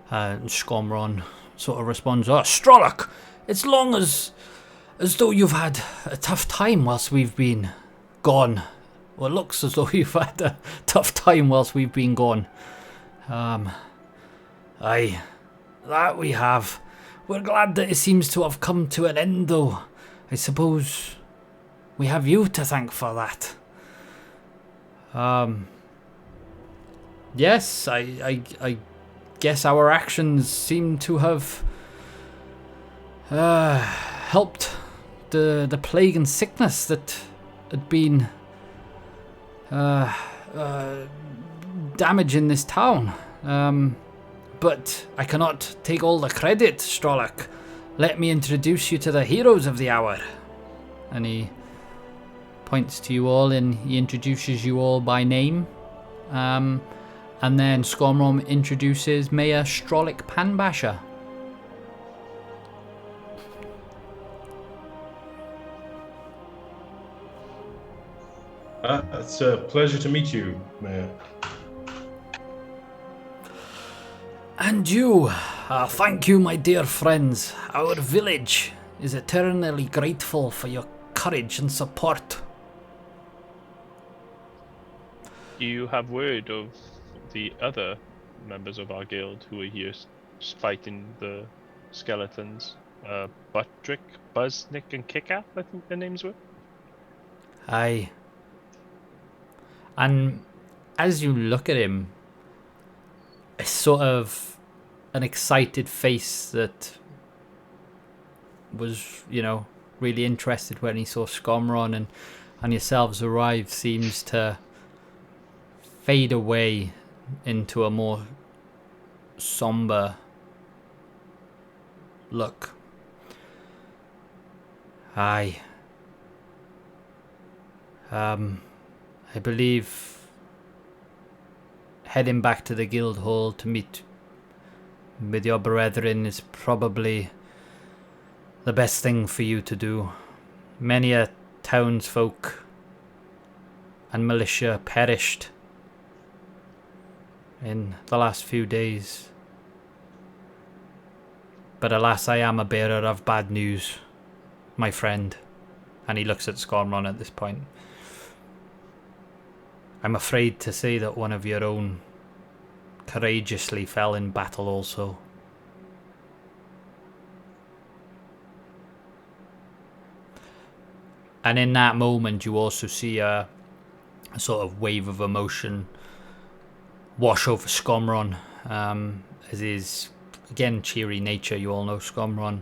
Scomron sort of responds, Strollock, it's long as though you've had a tough time whilst we've been gone. Well, it looks as though you've had a tough time whilst we've been gone. Aye, that we have. We're glad that it seems to have come to an end, though. I suppose we have you to thank for that. Yes, I guess our actions seem to have helped the plague and sickness that had been damaging this town. But I cannot take all the credit, Strollock. Let me introduce you to the heroes of the hour. And he points to you all and he introduces you all by name. And then Scormrom introduces Mayor Strollick Panbasher. It's a pleasure to meet you, Mayor. And you, thank you, my dear friends. Our village is eternally grateful for your courage and support. Do you have word of the other members of our guild who are here fighting the skeletons? Buttrick, Buzznick, and Kickout, I think their names were? Aye. And as you look at him, it's sort of an excited face that was, really interested when he saw Scomron and yourselves arrive seems to fade away into a more somber look. Aye. I believe heading back to the guild hall to meet with your brethren is probably the best thing for you to do. Many a townsfolk and militia perished in the last few days. But alas, I am a bearer of bad news, my friend. And he looks at Scormron at this point. I'm afraid to say that one of your own courageously fell in battle also. And in that moment, you also see a sort of wave of emotion wash over Scormron, as his, again, cheery nature, you all know Scormron,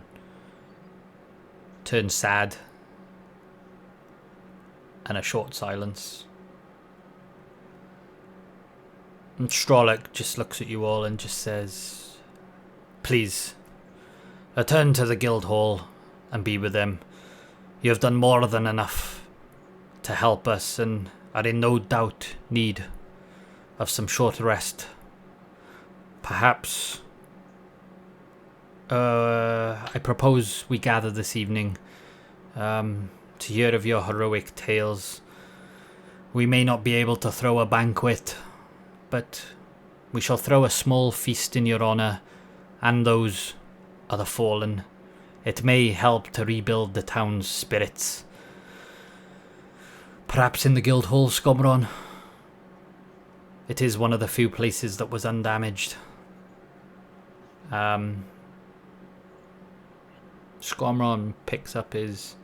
turns sad, and a short silence. And Strolek just looks at you all and just says, please, return to the guild hall and be with them. You have done more than enough to help us and are in no doubt need of some short rest. Perhaps I propose we gather this evening to hear of your heroic tales. We may not be able to throw a banquet, but we shall throw a small feast in your honour and those of the fallen. It may help to rebuild the town's spirits. Perhaps in the guild hall, Scormron. It is one of the few places that was undamaged. Scormron picks up his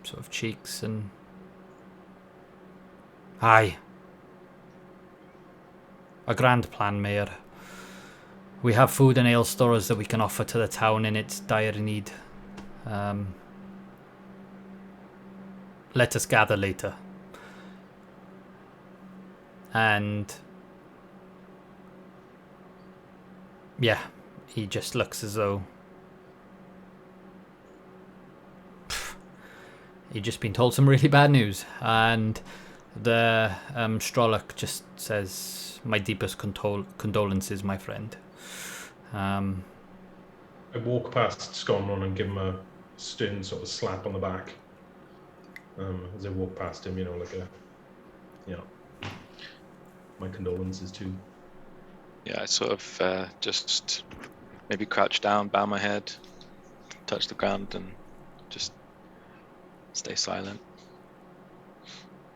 sort of cheeks and... Aye. A grand plan, Mayor. We have food and ale stores that we can offer to the town in its dire need. Let us gather later. And... yeah, he just looks as though... he'd just been told some really bad news. And the Strolek just says, my deepest condolences, my friend. I walk past Scormron and give him a stern sort of slap on the back. As I walk past him, like a, my condolences too. Yeah, I sort of just maybe crouch down, bow my head, touch the ground, and just stay silent.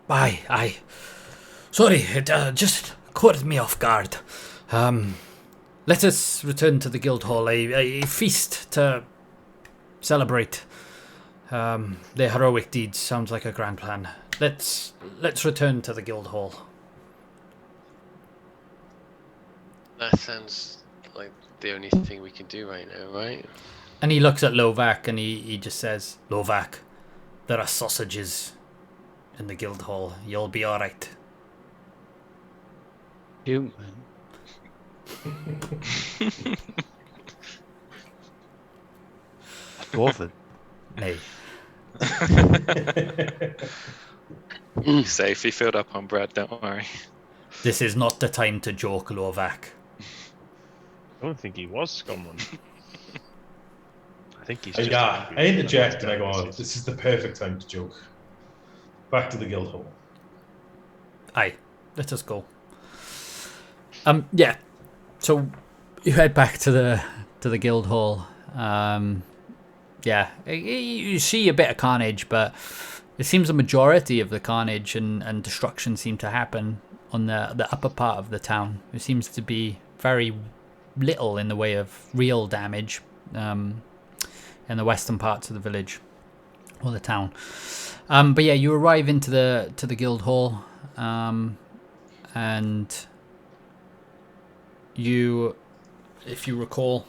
Aye. Sorry, it just caught me off guard. Let us return to the guild hall. A feast to celebrate their heroic deeds sounds like a grand plan. Let's return to the guild hall. That sounds like the only thing we can do right now, right? And he looks at Lovak and he just says, Lovak, there are sausages in the guild hall. You'll be alright. Human. Dwarven. Nay. Safe, he filled up on bread, don't worry. This is not the time to joke, Lovak. I don't think he was Scumman. I think he's just... I interject and I go, this is the perfect time to joke. Back to the guild hall. Aye, let us go. Yeah. So you head back to the guild hall. Yeah, you see a bit of carnage, but it seems the majority of the carnage and destruction seem to happen on the upper part of the town. There seems to be very little in the way of real damage in the western parts of the village or the town. But yeah, you arrive into the guild hall, and you, if you recall,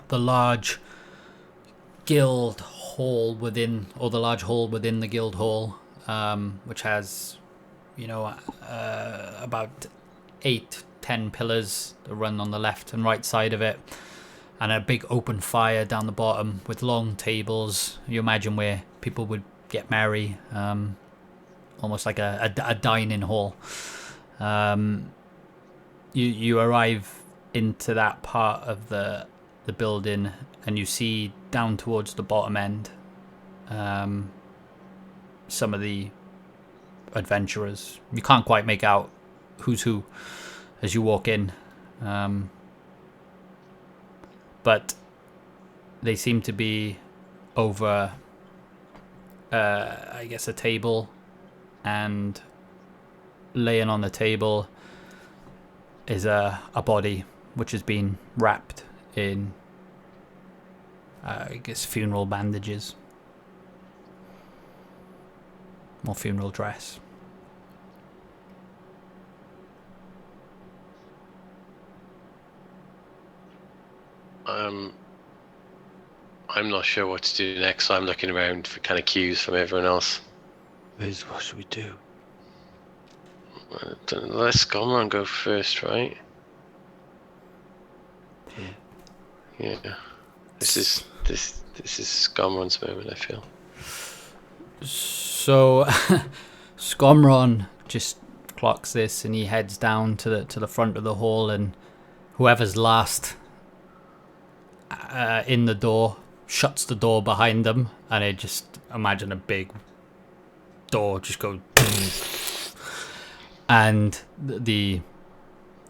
the large guild hall within, or the large hall within the guild hall, which has, about 8-10 pillars that run on the left and right side of it, and a big open fire down the bottom with long tables. You imagine where people would get merry, almost like a dining hall. You arrive into that part of the building, and you see down towards the bottom end some of the adventurers. You can't quite make out who's who as you walk in. But they seem to be over, I guess, a table, and laying on the table is a body which has been wrapped in, I guess, funeral bandages or funeral dress. I'm not sure what to do next, so I'm looking around for kind of cues from everyone else. What should we do? Let's Scomron go first, right? Yeah. This is Scomron's moment, I feel. So Scomron just clocks this, and he heads down to the front of the hall, and whoever's last in the door shuts the door behind them, and I just imagine a big door just go, and the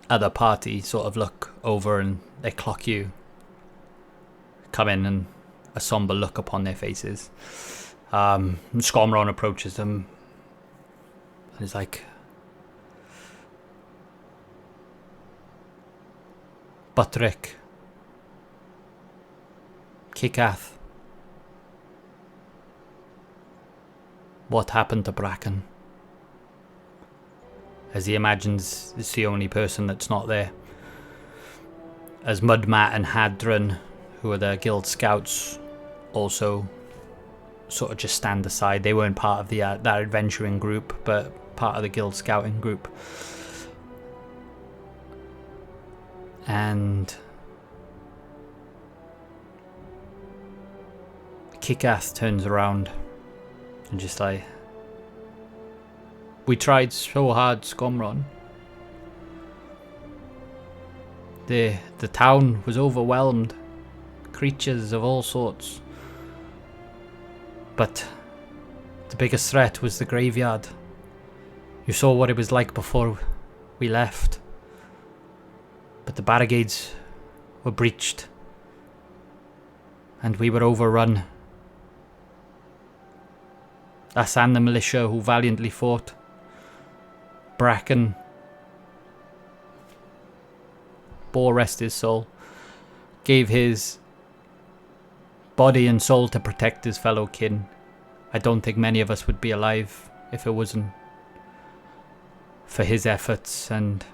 other party sort of look over and they clock you, come in, and a somber look upon their faces. Scomron approaches them and is like, Buttrick, Kikath, what happened to Bracken? As he imagines it's the only person that's not there. As Mudmat and Hadron, who are the guild scouts, also sort of just stand aside. They weren't part of the that adventuring group, but part of the guild scouting group. And Kikath turns around and just like, we tried so hard, Scomron. The town was overwhelmed. Creatures of all sorts. But the biggest threat was the graveyard. You saw what it was like before we left. But the barricades were breached. And we were overrun. Us and the militia who valiantly fought. Bracken, Bore rest his soul, gave his body and soul to protect his fellow kin. I don't think many of us would be alive if it wasn't for his efforts, and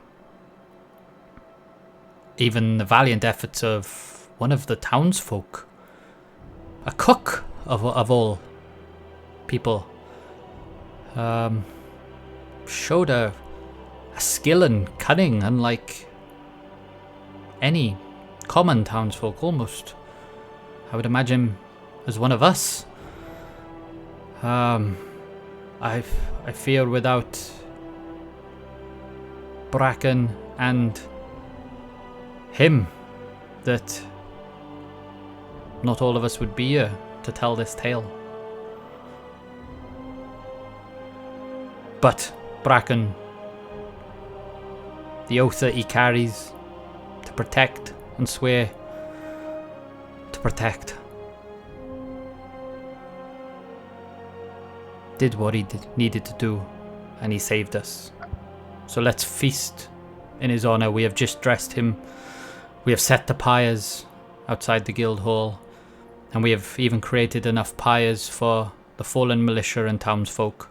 even the valiant efforts of one of the townsfolk, a cook of all people, showed a skill and cunning unlike any common townsfolk almost. I would imagine as one of us. I fear without Bracken and him that not all of us would be here to tell this tale. But Bracken, the oath that he carries to protect and swear to protect, did what he needed to do, and he saved us. So let's feast in his honour. We have just dressed him. We have set the pyres outside the guild hall, and we have even created enough pyres for the fallen militia and townsfolk.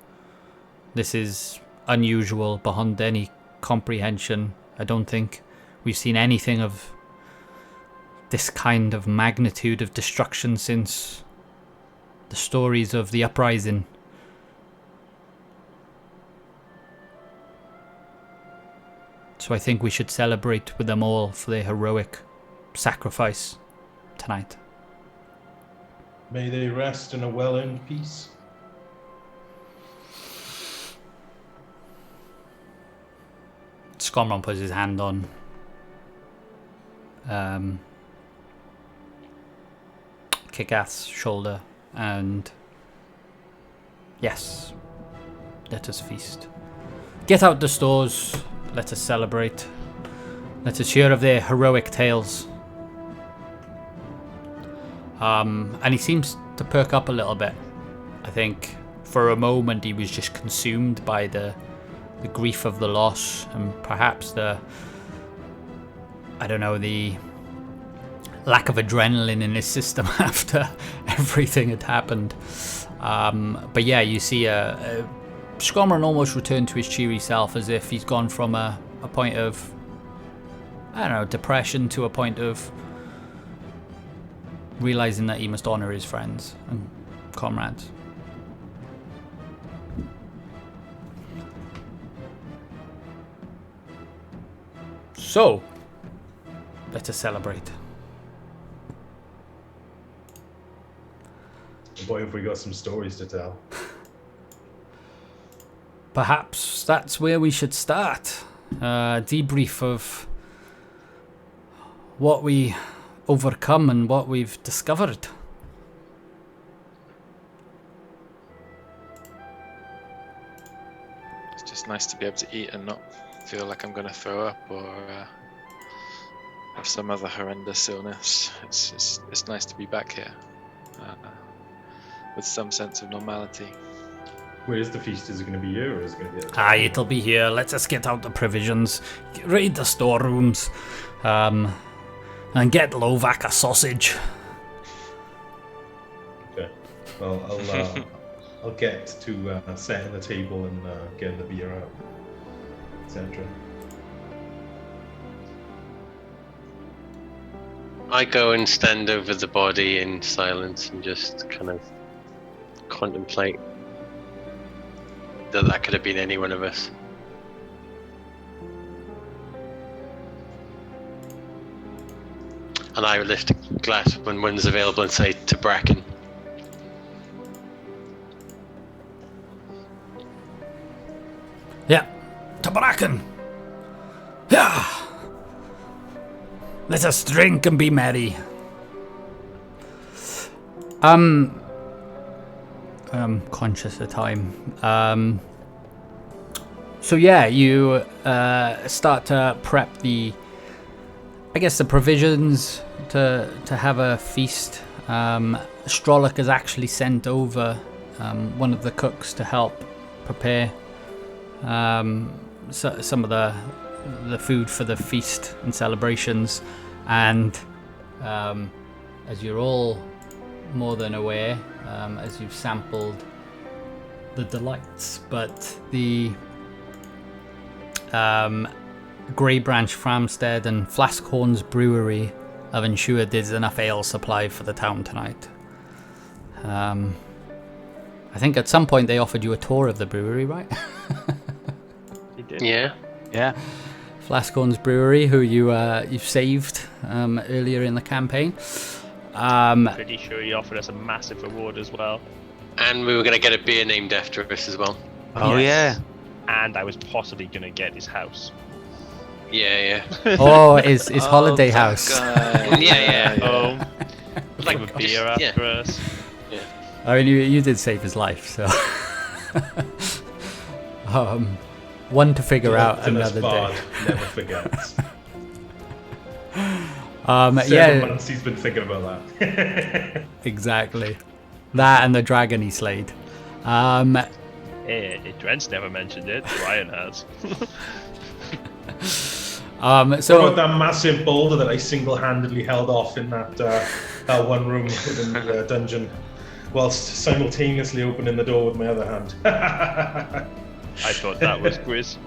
This is unusual beyond any comprehension. I don't think we've seen anything of this kind of magnitude of destruction since the stories of the uprising. So I think we should celebrate with them all for their heroic sacrifice tonight. May they rest in a well-earned peace. Scomron puts his hand on Kikath's shoulder, and yes, let us feast. Get out the stores, let us celebrate. Let us hear of their heroic tales. And he seems to perk up a little bit. I think for a moment he was just consumed by the grief of the loss and perhaps the lack of adrenaline in his system after everything had happened. But yeah, you see Squamron almost returned to his cheery self, as if he's gone from a point of, depression to a point of realizing that he must honor his friends and comrades. So, let us celebrate. Boy, have we got some stories to tell. Perhaps that's where we should start. Debrief of what we overcome and what we've discovered. It's just nice to be able to eat and not feel like I'm going to throw up or have some other horrendous illness. It's nice to be back here with some sense of normality. Where's the feast? Is it going to be here or is it going to be at the Aye, it'll be here. Let us get out the provisions, raid the storerooms, and get Lovac a sausage. Okay. Well, I'll get to setting the table and getting the beer out, etc. I go and stand over the body in silence and just kind of contemplate that could have been any one of us. And I lift a glass when one's available and say to Bracken, Yeah, to Bracken. Yeah. Let us drink and be merry. I'm conscious of time. So yeah, you start to prep the provisions to have a feast. Strolic has actually sent over one of the cooks to help prepare some of the food for the feast and celebrations, and as you're all more than aware, as you've sampled the delights, but the Grey Branch Framstead and Flaskhorn's Brewery have ensured there's enough ale supply for the town tonight. I think at some point they offered you a tour of the brewery, right? He did. yeah. Yeah. Flaskhorn's Brewery, who you've saved earlier in the campaign. Pretty sure he offered us a massive reward as well. And we were going to get a beer named after us as well. Oh Yes. yeah. And I was possibly going to get his house. Yeah. Oh, his holiday house. Yeah. Oh, Like like a beer after us. I mean, you did save his life, so one to figure out another day. Never forgets. Yeah, Months he's been thinking about that. exactly. That and the dragon he slayed. Hey, Drent's never mentioned it. Ryan has. What about that massive boulder that I single-handedly held off in that one room within the dungeon, whilst simultaneously opening the door with my other hand? I thought that was Grizz.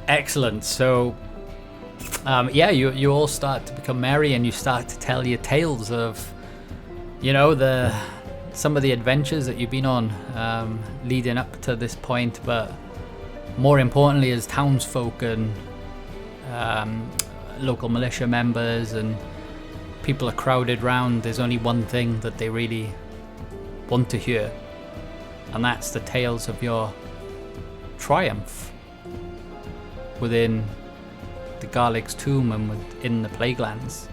Excellent. So, you all start to become merry, and you start to tell your tales of, some of the adventures that you've been on, leading up to this point. But more importantly, as townsfolk and local militia members and people are crowded round, there's only one thing that they really want to hear, and that's the tales of your triumph within the Garlic's tomb and within the Plaguelands.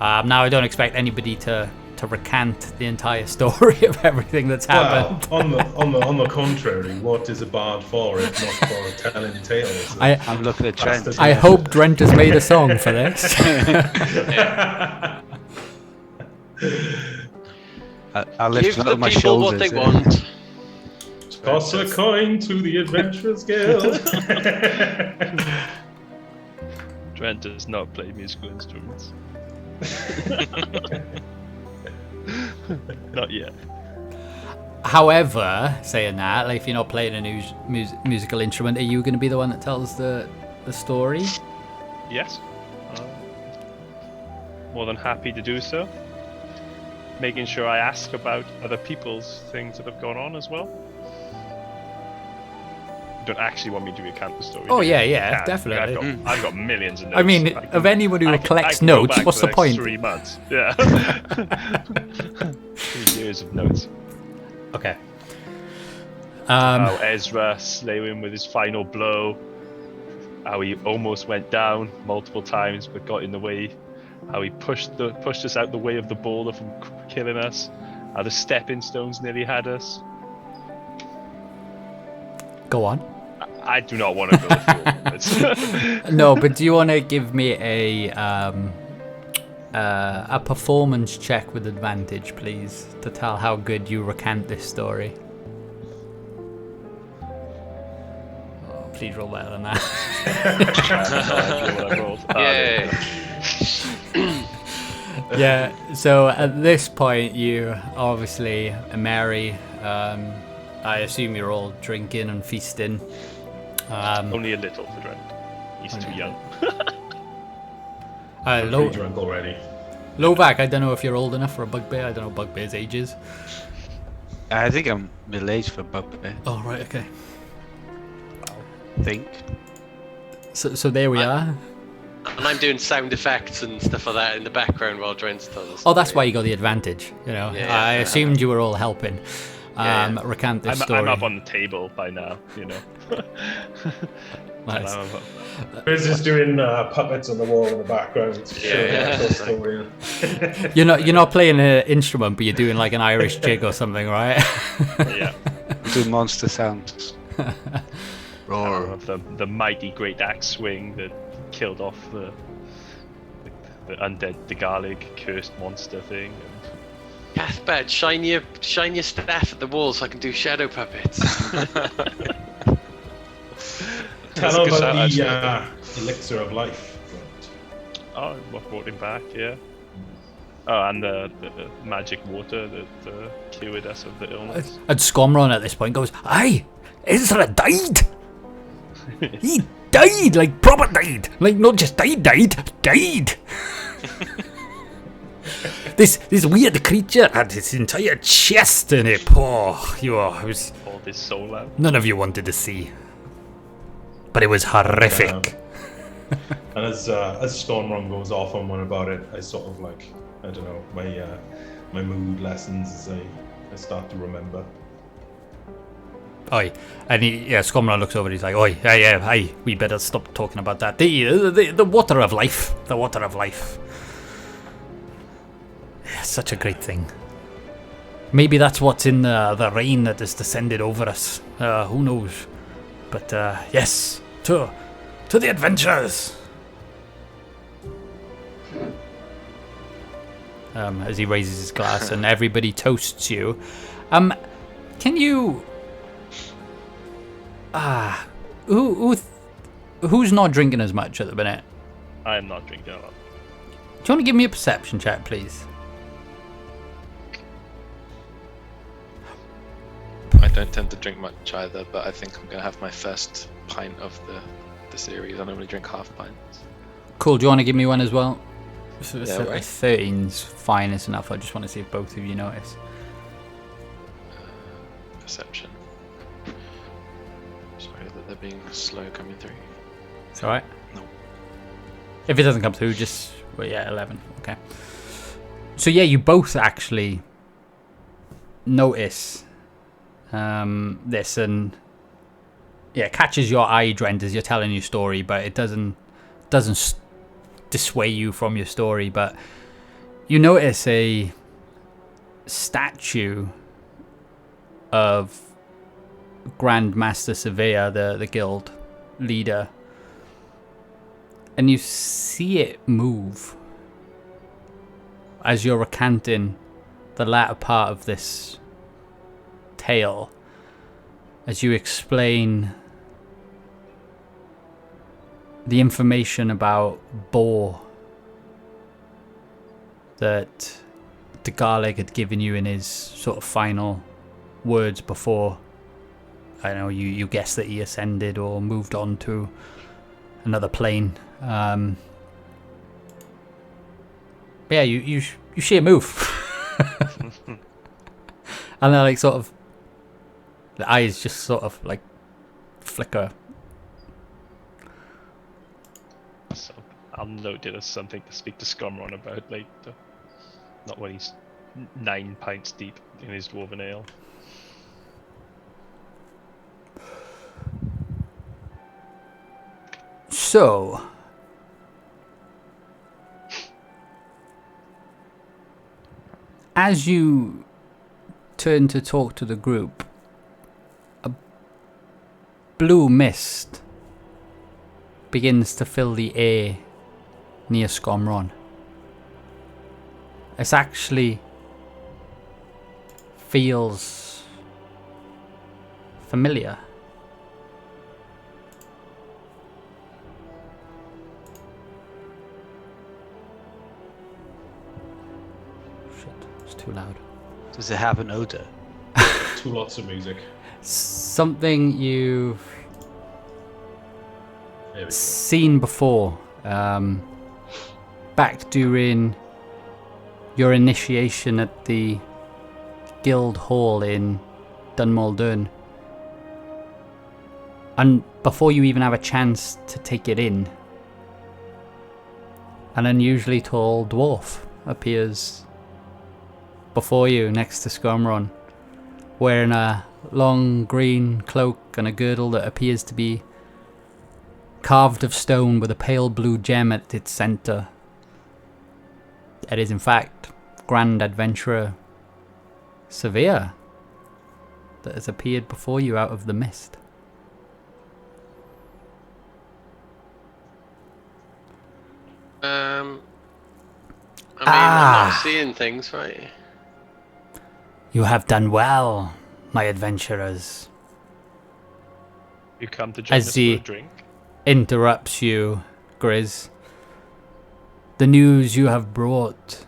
Now I don't expect anybody to recant the entire story of everything that's happened. Well, on the contrary, what is a bard for if not for telling tales? I'm looking at Trent. I hope Drent has made a song for this. I'll lift Give it the on my people shoulders. what they want. Toss a coin to the Adventurers Guild. Trent does not play musical instruments. Not yet. However, saying that, like, if you're not playing a musical instrument, are you going to be the one that tells the story? Yes. More than happy to do so. Making sure I ask about other people's things that have gone on as well. You don't actually want me to recount the story? Oh do you? Yeah, Can. definitely. I've got millions of notes. I mean, of anyone who collects notes, what's the point? 3 months. Yeah. 3 years of notes. Okay. How Ezra slew him with his final blow. How he almost went down multiple times but got in the way. How he pushed us out the way of the boulder from killing us. How the stepping stones nearly had us. Go on. I do not want to go through all of it. No, but do you want to give me a performance check with advantage, please, to tell how good you recant this story? Oh, please roll better than that. Yay. Yeah, so at this point, you obviously, Mary, I assume you're all drinking and feasting. Only a little for Drent. He's too young. Pretty drunk already. Lovak, I don't know if you're old enough for a bugbear. I don't know bugbear's ages. I think I'm middle-aged for bugbear. Oh, right, okay. I think. So there we are. And I'm doing sound effects and stuff like that in the background while Drent's telling us. Oh, that's why you got the advantage. You know, Yeah, I yeah. assumed you were all helping. Yeah. Recant this story. I'm up on the table by now, you know. Nice. Chris is doing puppets on the wall in the background. Yeah. Story. You're not playing an instrument, but you're doing like an Irish jig or something, right? Yeah. Do monster sounds. Roar of the mighty great axe swing that killed off the undead Degalig cursed monster thing. Cathbad, shine your staff at the wall so I can do shadow puppets. Tell That's a him good about shout, the elixir of life. Oh, what brought him back? Yeah. Oh, and the magic water that cured us of the illness. And Scomron at this point goes, "Aye, Ezra died. He died, like proper died, like not just died. This weird creature had his entire chest in it. Oh, it was Pulled his soul out. none of you wanted to see, but it was horrific." And as Stormrun goes off on one about it, I sort of like, I don't know, my mood lessens as I start to remember. Oi, and Scomron looks over. He's like, "Oi, aye, we better stop talking about that. The water of life, the water of life. Yeah, such a great thing. Maybe that's what's in the rain that has descended over us. Who knows? But yes, to the adventures." As he raises his glass and everybody toasts you. Can you? Who's not drinking as much at the minute? I am not drinking a lot. Do you want to give me a perception check, please? I don't tend to drink much either, but I think I'm going to have my first pint of the series. I normally drink half pints. Cool. Do you want to give me one as well? So Yeah, right. 13's fine is enough. I just want to see if both of you notice. Perception. Sorry that they're being slow coming through. It's alright? No. If it doesn't come through, just... Well, yeah, 11. Okay. So yeah, you both actually notice this, and yeah, it catches your eye, Drent, as you're telling your story, but it doesn't dissuade you from your story. But You notice a statue of Grandmaster Surveyor, the guild leader, and you see it move as you're recanting the latter part of this tale, as you explain the information about Boar that the Garlic had given you in his sort of final words before, I know you guessed that he ascended or moved on to another plane. Yeah, you see it move. And then like sort of the eyes just sort of like flicker. So I'll note it as something to speak to Scumron about later. Not when he's 9 pints deep in his dwarven ale. So, as you turn to talk to the group, a blue mist begins to fill the air near Scomron. It actually feels familiar. Shit, it's too loud. Does it have an odor? Too lots of music. Something you've There we go. seen before, back during your initiation at the Guild Hall in Dunmuldun, and before you even have a chance to take it in, an unusually tall dwarf appears before you next to Scomron, wearing a long green cloak and a girdle that appears to be carved of stone with a pale blue gem at its centre. It is in fact Grand Adventurer Severe that has appeared before you out of the mist. I'm not seeing things, right? You have done well, my adventurers. You come to join As us for he a drink? interrupts you, Grizz. The news you have brought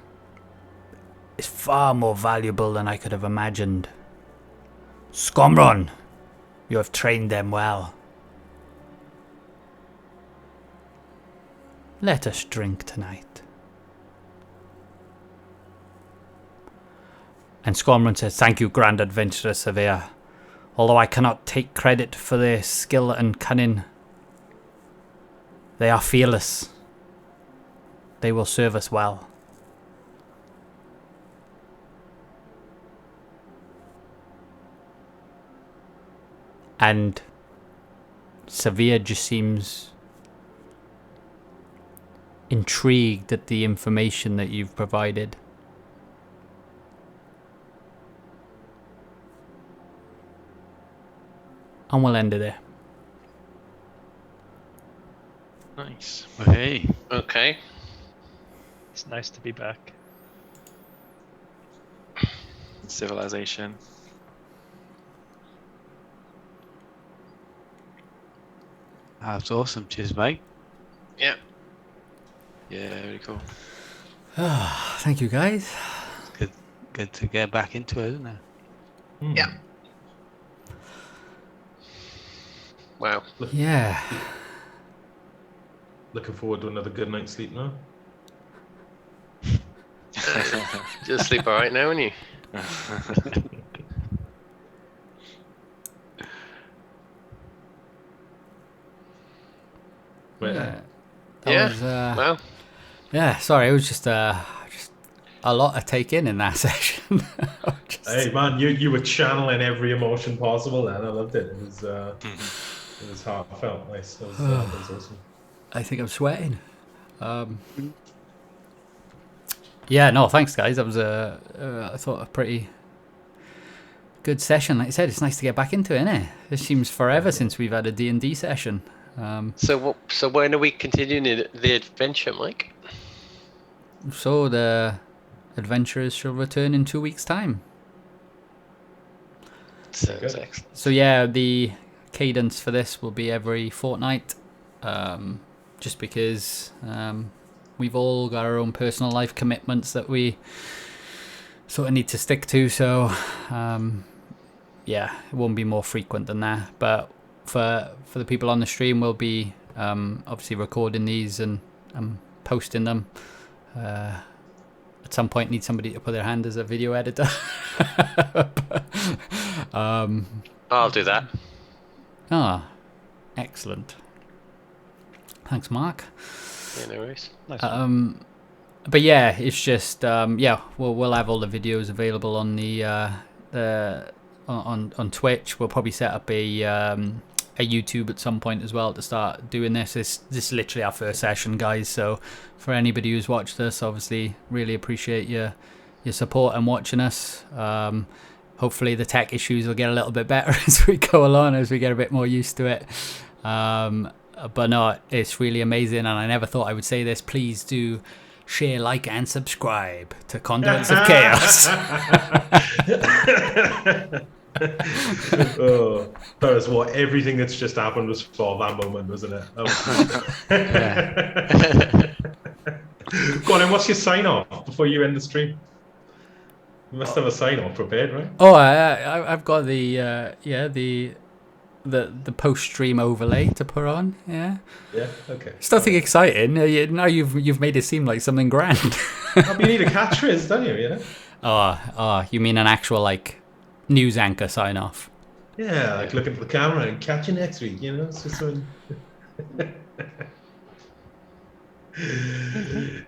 is far more valuable than I could have imagined. Scomron, you have trained them well. Let us drink tonight. And Scomron says, "Thank you, Grand Adventurer Severe. Although I cannot take credit for their skill and cunning, they are fearless. They will serve us well." And Severe just seems intrigued at the information that you've provided. And we'll end it there. Nice. Hey. Okay. It's nice to be back. Civilization. That's awesome. Cheers, mate. Yeah. Yeah, really cool. Thank you, guys. Good to get back into it, isn't it? Hmm. Yeah. Wow. Yeah. Looking forward to another good night's sleep now. Just sleep alright now, aren't you? Yeah. Yeah. Was, Well, yeah, sorry, it was just a lot to take in that session. Hey man, you were channeling every emotion possible, and I loved it. It was heartfelt. Nice. That was awesome. I think I'm sweating. Yeah, no, thanks guys. That was I thought a pretty good session. Like I said, it's nice to get back into it, isn't it? It seems forever since we've had a D&D session. So when are we continuing the adventure, Mike? So the adventurers shall return in 2 weeks' time. Sounds Good. excellent. So yeah, the cadence for this will be every fortnight, just because we've all got our own personal life commitments that we sort of need to stick to. So yeah, it won't be more frequent than that. But for the people on the stream, we'll be obviously recording these and posting them. At some point, need somebody to put their hand as a video editor. I'll do that. Ah, excellent. Thanks, Mark. Yeah, no worries. Nice. But yeah, it's just yeah, we'll have all the videos available on the on Twitch. We'll probably set up a YouTube at some point as well to start doing this. This is literally our first session, guys. So for anybody who's watched this, obviously really appreciate your support and watching us. Hopefully the tech issues will get a little bit better as we go along, as we get a bit more used to it. But no, it's really amazing, and I never thought I would say this. Please do share, like, and subscribe to Conduits of Chaos. Oh, that was what everything that's just happened was for that moment, wasn't it? Go on, and what's your sign off before you end the stream? You must have a sign off prepared, right? Oh, I've got the post stream overlay to put on. Yeah. Yeah. Okay. It's nothing exciting. Now you've made it seem like something grand. Oh, but you need a catchphrase, don't you? You know. Oh, you mean an actual like news anchor sign off? Yeah, like look at the camera and catch you next week. You know, it's just so.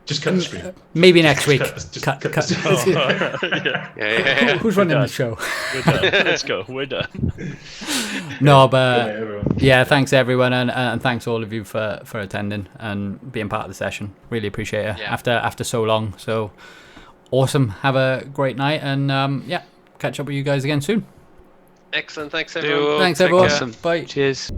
Just cut the stream. Maybe next week. Cut the stream. Yeah. Who's running the show? We're done. Let's go. We're done. No, Good but night, everyone. yeah, thanks everyone, and thanks all of you for attending and being part of the session. Really appreciate it after so long. So awesome. Have a great night, and yeah, catch up with you guys again soon. Excellent. Thanks, everyone. Thanks Take everyone. care. Bye. Cheers.